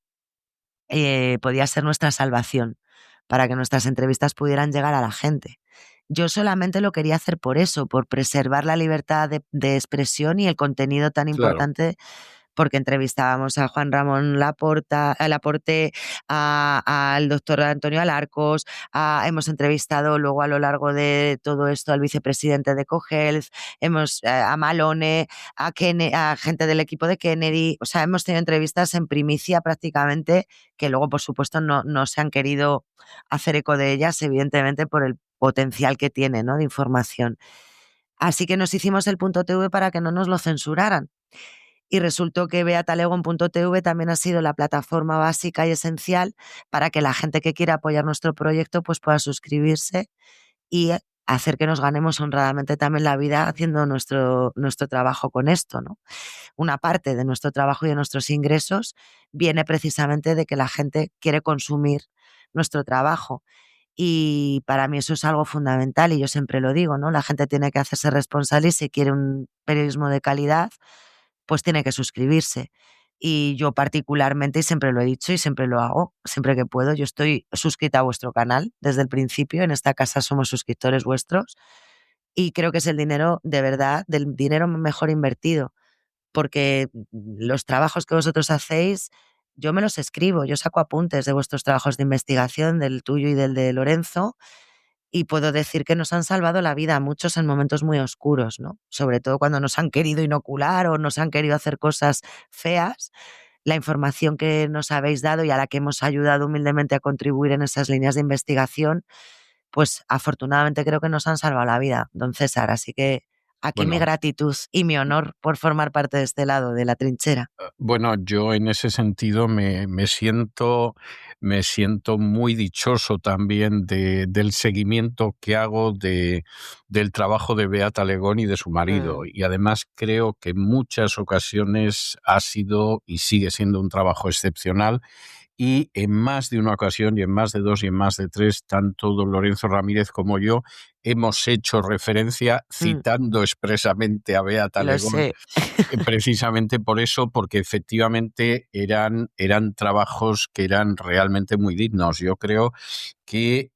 podía ser nuestra salvación para que nuestras entrevistas pudieran llegar a la gente. Yo solamente lo quería hacer por eso, por preservar la libertad de expresión y el contenido tan Claro. importante, porque entrevistábamos a Juan Ramón Laporte, al doctor Antonio Alarcos, hemos entrevistado luego a lo largo de todo esto al vicepresidente de Cohealth, a Malone, a gente del equipo de Kennedy. O sea, hemos tenido entrevistas en primicia prácticamente, que luego, por supuesto, no se han querido hacer eco de ellas, evidentemente, por el potencial que tiene, ¿no?, de información. Así que nos hicimos el .tv para que no nos lo censuraran. Y resultó que beatalegón.tv también ha sido la plataforma básica y esencial para que la gente que quiera apoyar nuestro proyecto pues pueda suscribirse y hacer que nos ganemos honradamente también la vida haciendo nuestro trabajo con esto, ¿no? Una parte de nuestro trabajo y de nuestros ingresos viene precisamente de que la gente quiere consumir nuestro trabajo. Y para mí eso es algo fundamental, y yo siempre lo digo, ¿no? La gente tiene que hacerse responsable, y si quiere un periodismo de calidad, pues tiene que suscribirse. Y yo particularmente, y siempre lo he dicho y siempre lo hago, siempre que puedo, yo estoy suscrita a vuestro canal desde el principio. En esta casa somos suscriptores vuestros y creo que es el dinero, de verdad, del dinero mejor invertido, porque los trabajos que vosotros hacéis, yo me los escribo, yo saco apuntes de vuestros trabajos de investigación, del tuyo y del de Lorenzo, y puedo decir que nos han salvado la vida a muchos en momentos muy oscuros, ¿no? Sobre todo cuando nos han querido inocular o nos han querido hacer cosas feas. La información que nos habéis dado y a la que hemos ayudado humildemente a contribuir en esas líneas de investigación, pues afortunadamente creo que nos han salvado la vida, don César. Así que aquí mi gratitud y mi honor por formar parte de este lado de la trinchera. Bueno, yo en ese sentido me siento muy dichoso también del seguimiento que hago del trabajo de Beata Legón y de su marido. Y además creo que en muchas ocasiones ha sido y sigue siendo un trabajo excepcional. Y en más de una ocasión, y en más de dos, y en más de tres, tanto don Lorenzo Ramírez como yo hemos hecho referencia citando expresamente a Beata Legón, precisamente por eso, porque efectivamente eran trabajos que eran realmente muy dignos. Yo creo que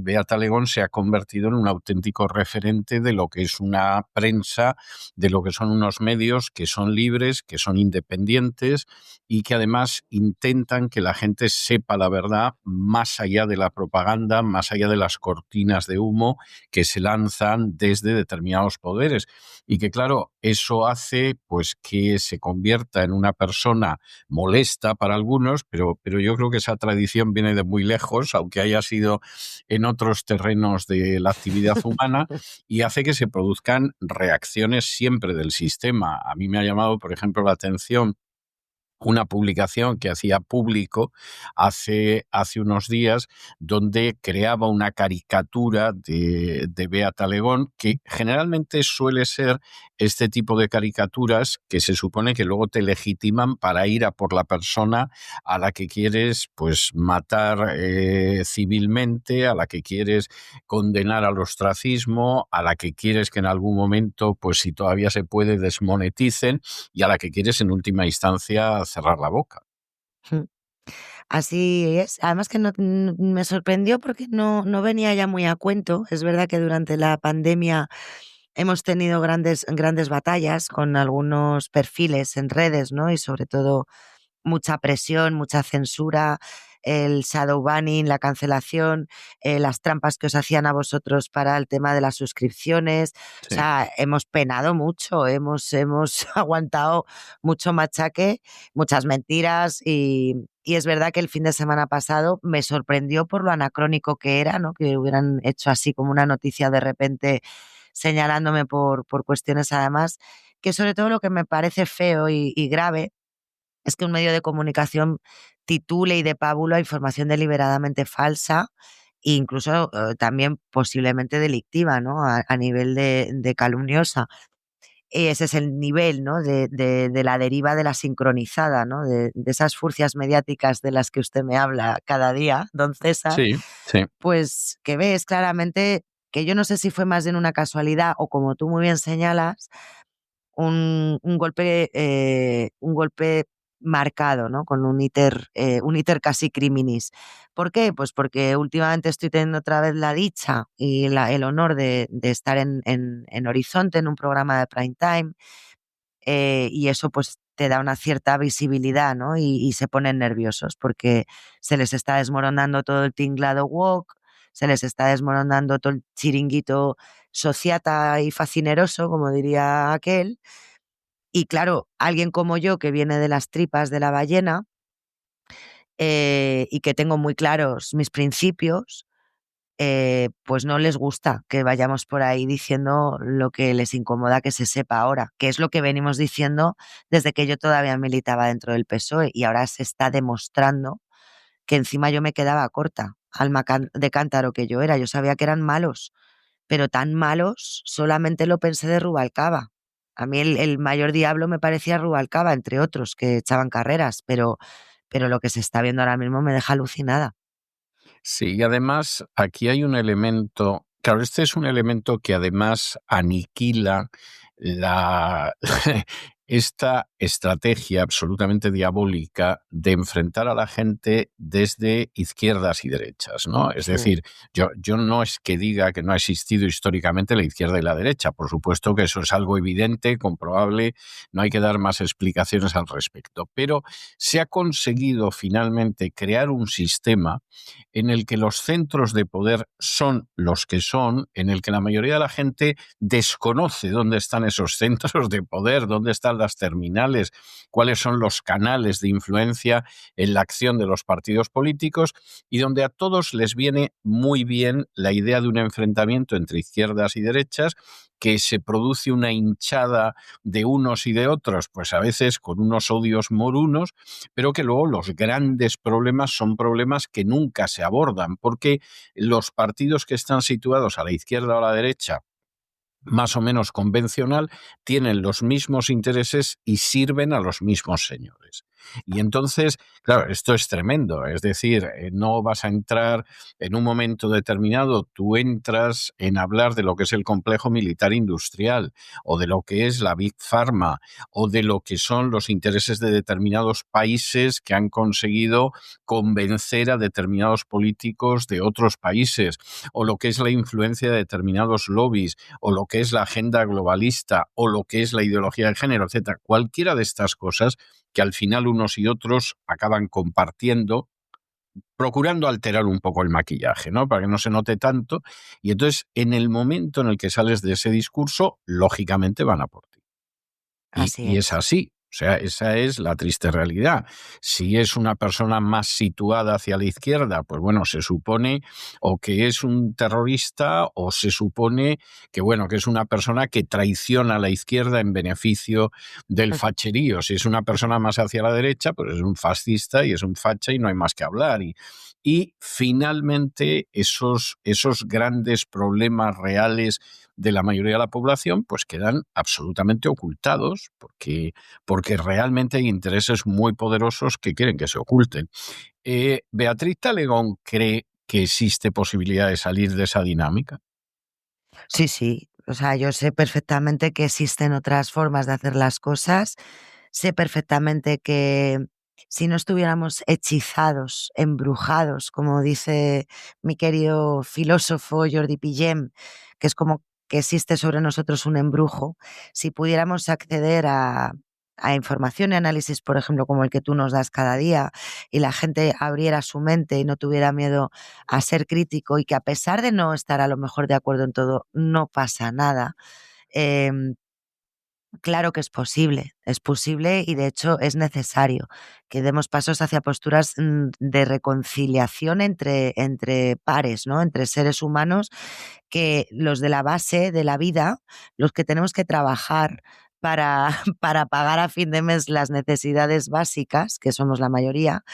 Beata Legón se ha convertido en un auténtico referente de lo que es una prensa, de lo que son unos medios que son libres, que son independientes y que además intentan que la gente sepa la verdad más allá de la propaganda, más allá de las cortinas de humo que se lanzan desde determinados poderes. Y que claro, eso hace pues que se convierta en una persona molesta para algunos, pero yo creo que esa tradición viene de muy lejos, aunque haya sido en otros terrenos de la actividad humana, y hace que se produzcan reacciones siempre del sistema. A mí me ha llamado, por ejemplo, la atención una publicación que hacía Público hace unos días, donde creaba una caricatura de Beata Legón, que generalmente suele ser este tipo de caricaturas que se supone que luego te legitiman para ir a por la persona a la que quieres pues matar civilmente, a la que quieres condenar al ostracismo, a la que quieres que en algún momento, pues si todavía se puede, desmoneticen, y a la que quieres en última instancia cerrar la boca. Así es. Además que me sorprendió porque no venía ya muy a cuento. Es verdad que durante la pandemia hemos tenido grandes batallas con algunos perfiles en redes, ¿no? Y sobre todo mucha presión, mucha censura, el shadow banning, la cancelación, las trampas que os hacían a vosotros para el tema de las suscripciones. O Sí. sea, hemos penado mucho, hemos aguantado mucho machaque, muchas mentiras y es verdad que el fin de semana pasado me sorprendió por lo anacrónico que era, ¿no? Que hubieran hecho así como una noticia de repente señalándome por cuestiones además, que sobre todo lo que me parece feo y grave es que un medio de comunicación titule y dé pábulo a información deliberadamente falsa e incluso también posiblemente delictiva, ¿no? A nivel de calumniosa. Y ese es el nivel, ¿no? De la deriva de la sincronizada, ¿no? De esas furcias mediáticas de las que usted me habla cada día, don César, Sí, sí. pues que ves claramente que yo no sé si fue más bien una casualidad o como tú muy bien señalas, un golpe marcado, ¿no? Con un iter casi criminis. ¿Por qué? Pues porque últimamente estoy teniendo otra vez la dicha y el honor de estar en Horizonte, en un programa de prime time, y eso pues te da una cierta visibilidad, ¿no? Y se ponen nerviosos porque se les está desmoronando todo el tinglado woke, se les está desmoronando todo el chiringuito sociata y fascineroso, como diría aquel, y claro, alguien como yo, que viene de las tripas de la ballena, y que tengo muy claros mis principios, pues no les gusta que vayamos por ahí diciendo lo que les incomoda que se sepa ahora, que es lo que venimos diciendo desde que yo todavía militaba dentro del PSOE y ahora se está demostrando que encima yo me quedaba corta, alma de cántaro que yo era. Yo sabía que eran malos, pero tan malos solamente lo pensé de Rubalcaba. A mí el mayor diablo me parecía Rubalcaba, entre otros, que echaban carreras, pero lo que se está viendo ahora mismo me deja alucinada. Sí, y además aquí hay un elemento, claro, este es un elemento que además aniquila la, esta estrategia absolutamente diabólica de enfrentar a la gente desde izquierdas y derechas, ¿no? Es Sí, decir, yo no es que diga que no ha existido históricamente la izquierda y la derecha, por supuesto que eso es algo evidente, comprobable, no hay que dar más explicaciones al respecto, pero se ha conseguido finalmente crear un sistema en el que los centros de poder son los que son, en el que la mayoría de la gente desconoce dónde están esos centros de poder, dónde están las terminales, cuáles son los canales de influencia en la acción de los partidos políticos y donde a todos les viene muy bien la idea de un enfrentamiento entre izquierdas y derechas, que se produce una hinchada de unos y de otros, pues a veces con unos odios morunos, pero que luego los grandes problemas son problemas que nunca se abordan, porque los partidos que están situados a la izquierda o a la derecha, más o menos convencional, tienen los mismos intereses y sirven a los mismos señores. Y entonces, claro, esto es tremendo. Es decir, no vas a entrar en un momento determinado, tú entras en hablar de lo que es el complejo militar industrial o de lo que es la Big Pharma o de lo que son los intereses de determinados países que han conseguido convencer a determinados políticos de otros países o lo que es la influencia de determinados lobbies o lo que es la agenda globalista o lo que es la ideología de género, etcétera. Cualquiera de estas cosas que al final unos y otros acaban compartiendo, procurando alterar un poco el maquillaje, ¿no? Para que no se note tanto. Y entonces, en el momento en el que sales de ese discurso, lógicamente van a por ti. así Y es es. así. O sea, esa es la triste realidad. Si es una persona más situada hacia la izquierda, pues bueno, se supone o que es un terrorista o se supone que, bueno, que es una persona que traiciona a la izquierda en beneficio del facherío. Si es una persona más hacia la derecha, pues es un fascista y es un facha y no hay más que hablar. Y finalmente esos grandes problemas reales de la mayoría de la población pues quedan absolutamente ocultados porque realmente hay intereses muy poderosos que quieren que se oculten. ¿Beatriz Talegón cree que existe posibilidad de salir de esa dinámica? Sí, sí. O sea, yo sé perfectamente que existen otras formas de hacer las cosas. Sé perfectamente que si no estuviéramos hechizados, embrujados, como dice mi querido filósofo Jordi Pillem, que es como que existe sobre nosotros un embrujo, si pudiéramos acceder a información y análisis, por ejemplo, como el que tú nos das cada día, y la gente abriera su mente y no tuviera miedo a ser crítico y que a pesar de no estar a lo mejor de acuerdo en todo, no pasa nada. Claro que es posible y de hecho es necesario que demos pasos hacia posturas de reconciliación entre pares, ¿no? Entre seres humanos, que los de la base de la vida, los que tenemos que trabajar para, para pagar a fin de mes las necesidades básicas, que somos la mayoría,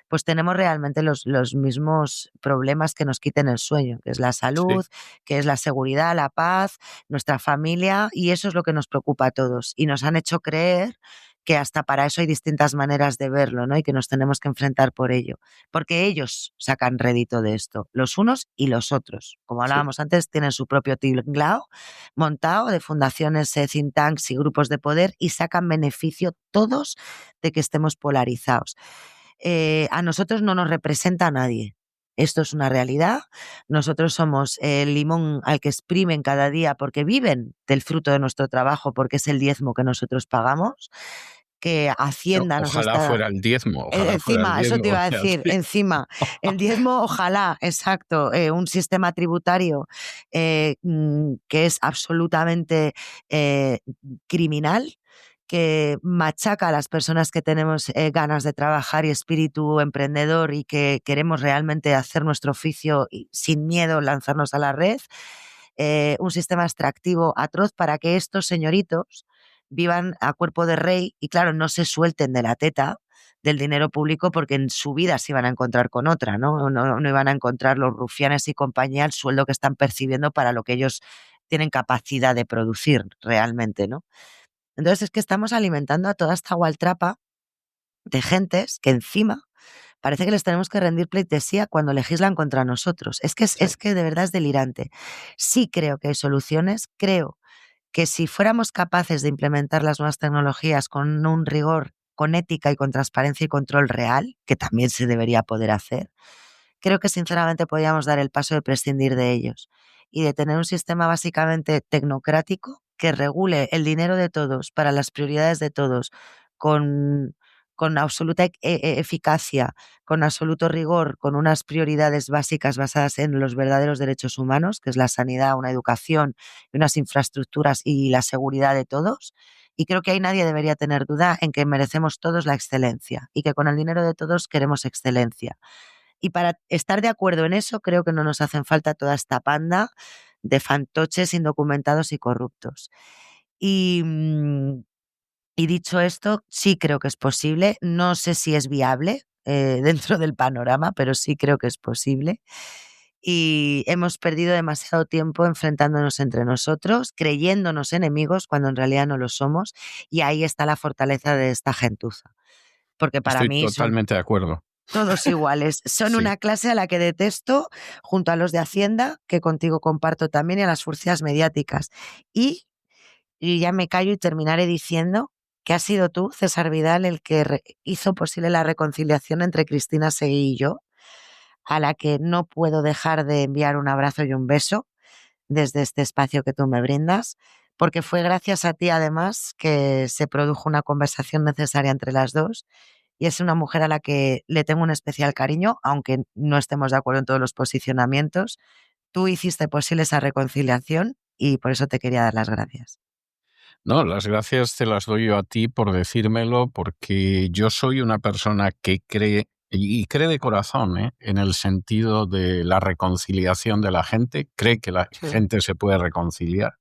pues tenemos realmente los mismos problemas que nos quiten el sueño, que es la Sí, salud, que es la seguridad, la paz, nuestra familia, y eso es lo que nos preocupa a todos. Y nos han hecho creer que hasta para eso hay distintas maneras de verlo, ¿no? Y que nos tenemos que enfrentar por ello. Porque ellos sacan rédito de esto, los unos y los otros. Como sí. hablábamos antes, tienen su propio tinglao montado de fundaciones, think tanks y grupos de poder y sacan beneficio todos de que estemos polarizados. A nosotros no nos representa a nadie. Esto es una realidad. Nosotros somos el limón al que exprimen cada día porque viven del fruto de nuestro trabajo, porque es el diezmo que nosotros pagamos, que Hacienda nos Ojalá está... fuera el diezmo, ojalá fuera el Encima, eso te diezmo. iba a decir, Beatriz. encima, el diezmo, ojalá, exacto, un sistema tributario que es absolutamente criminal, que machaca a las personas que tenemos ganas de trabajar y espíritu emprendedor y que queremos realmente hacer nuestro oficio y sin miedo lanzarnos a la red, un sistema extractivo atroz para que estos señoritos vivan a cuerpo de rey y claro, no se suelten de la teta del dinero público porque en su vida se iban a encontrar con otra, ¿no? No iban a encontrar los rufianes y compañía el sueldo que están percibiendo para lo que ellos tienen capacidad de producir realmente, ¿no? Entonces es que estamos alimentando a toda esta gualtrapa de gentes que encima parece que les tenemos que rendir pleitesía cuando legislan contra nosotros. Sí. Es que de verdad es delirante. Sí creo que hay soluciones, creo que si fuéramos capaces de implementar las nuevas tecnologías con un rigor, con ética y con transparencia y control real, que también se debería poder hacer, creo que sinceramente podríamos dar el paso de prescindir de ellos y de tener un sistema básicamente tecnocrático que regule el dinero de todos para las prioridades de todos con, con absoluta eficacia, con absoluto rigor, con unas prioridades básicas basadas en los verdaderos derechos humanos, que es la sanidad, una educación y unas infraestructuras y la seguridad de todos. Y creo que ahí nadie debería tener duda en que merecemos todos la excelencia y que con el dinero de todos queremos excelencia. Y para estar de acuerdo en eso, creo que no nos hacen falta toda esta panda de fantoches indocumentados y corruptos. Y, y dicho esto, sí creo que es posible. No sé si es viable dentro del panorama, pero sí creo que es posible. Y hemos perdido demasiado tiempo enfrentándonos entre nosotros, creyéndonos enemigos cuando en realidad no lo somos. Y ahí está la fortaleza de esta gentuza. Porque para Estoy mí son totalmente de acuerdo. todos iguales. Son Sí. una clase a la que detesto, junto a los de Hacienda, que contigo comparto también, y a las furcias mediáticas. Y ya me callo y terminaré diciendo que has sido tú, César Vidal, el que hizo posible la reconciliación entre Cristina Seguí y yo, a la que no puedo dejar de enviar un abrazo y un beso desde este espacio que tú me brindas, porque fue gracias a ti además que se produjo una conversación necesaria entre las dos y es una mujer a la que le tengo un especial cariño, aunque no estemos de acuerdo en todos los posicionamientos. Tú hiciste posible esa reconciliación y por eso te quería dar las gracias. No, las gracias te las doy yo a ti por decírmelo, porque yo soy una persona que cree, y cree de corazón, en el sentido de la reconciliación de la gente, cree que la Sí. gente se puede reconciliar.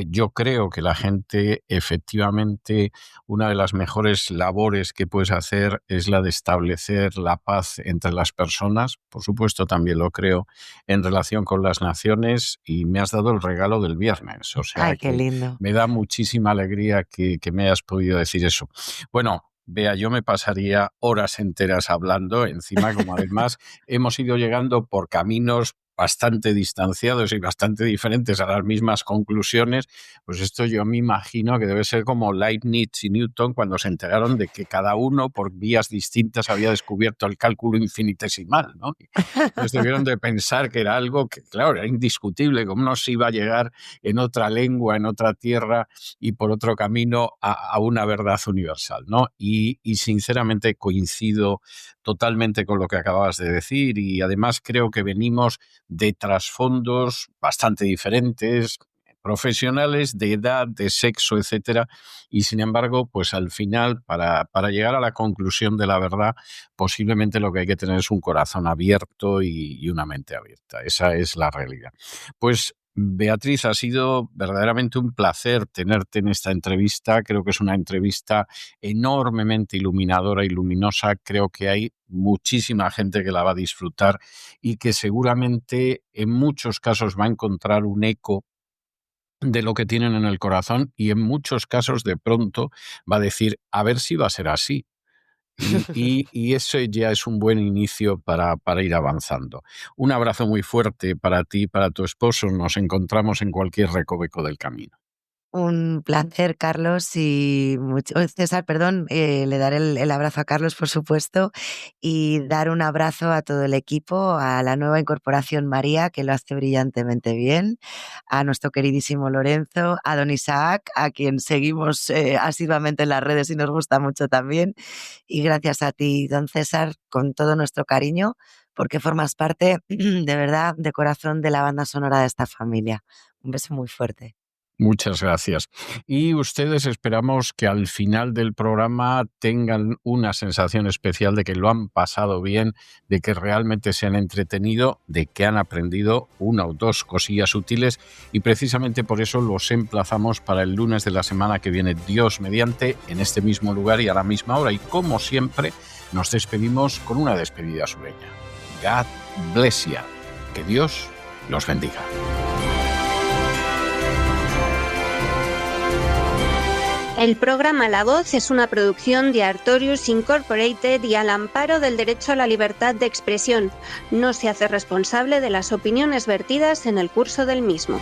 Yo creo que la gente, efectivamente, una de las mejores labores que puedes hacer es la de establecer la paz entre las personas. Por supuesto, también lo creo en relación con las naciones y me has dado el regalo del viernes. O sea Ay, qué que lindo. me da muchísima alegría que me hayas podido decir eso. Bueno, Bea, yo me pasaría horas enteras hablando, encima como además hemos ido llegando por caminos bastante distanciados y bastante diferentes a las mismas conclusiones, pues esto yo me imagino que debe ser como Leibniz y Newton cuando se enteraron de que cada uno por vías distintas había descubierto el cálculo infinitesimal, ¿no? Entonces debieron de pensar que era algo que, claro, era indiscutible, cómo no se iba a llegar en otra lengua, en otra tierra y por otro camino a una verdad universal, ¿no? Y sinceramente coincido totalmente con lo que acabas de decir y además creo que venimos de trasfondos bastante diferentes, profesionales, de edad, de sexo, etcétera, y sin embargo, pues al final, para llegar a la conclusión de la verdad, posiblemente lo que hay que tener es un corazón abierto y una mente abierta. Esa es la realidad. Pues Beatriz, ha sido verdaderamente un placer tenerte en esta entrevista. Creo que es una entrevista enormemente iluminadora y luminosa. Creo que hay muchísima gente que la va a disfrutar y que seguramente en muchos casos va a encontrar un eco de lo que tienen en el corazón y en muchos casos de pronto va a decir, a ver si va a ser así. Y eso ya es un buen inicio para ir avanzando. Un abrazo muy fuerte para ti y para tu esposo. Nos encontramos en cualquier recoveco del camino. Un placer, Carlos, y César, perdón, le daré el abrazo a Carlos, por supuesto, y dar un abrazo a todo el equipo, a la nueva incorporación María, que lo hace brillantemente bien, a nuestro queridísimo Lorenzo, a don Isaac, a quien seguimos asiduamente en las redes y nos gusta mucho también, y gracias a ti, don César, con todo nuestro cariño, porque formas parte, de verdad, de corazón de la banda sonora de esta familia. Un beso muy fuerte. Muchas gracias. Y ustedes esperamos que al final del programa tengan una sensación especial de que lo han pasado bien, de que realmente se han entretenido, de que han aprendido una o dos cosillas útiles y precisamente por eso los emplazamos para el lunes de la semana que viene, Dios mediante, en este mismo lugar y a la misma hora. Y como siempre, nos despedimos con una despedida sureña. God bless you. Que Dios los bendiga. El programa La Voz es una producción de Artorius Incorporated y al amparo del derecho a la libertad de expresión. No se hace responsable de las opiniones vertidas en el curso del mismo.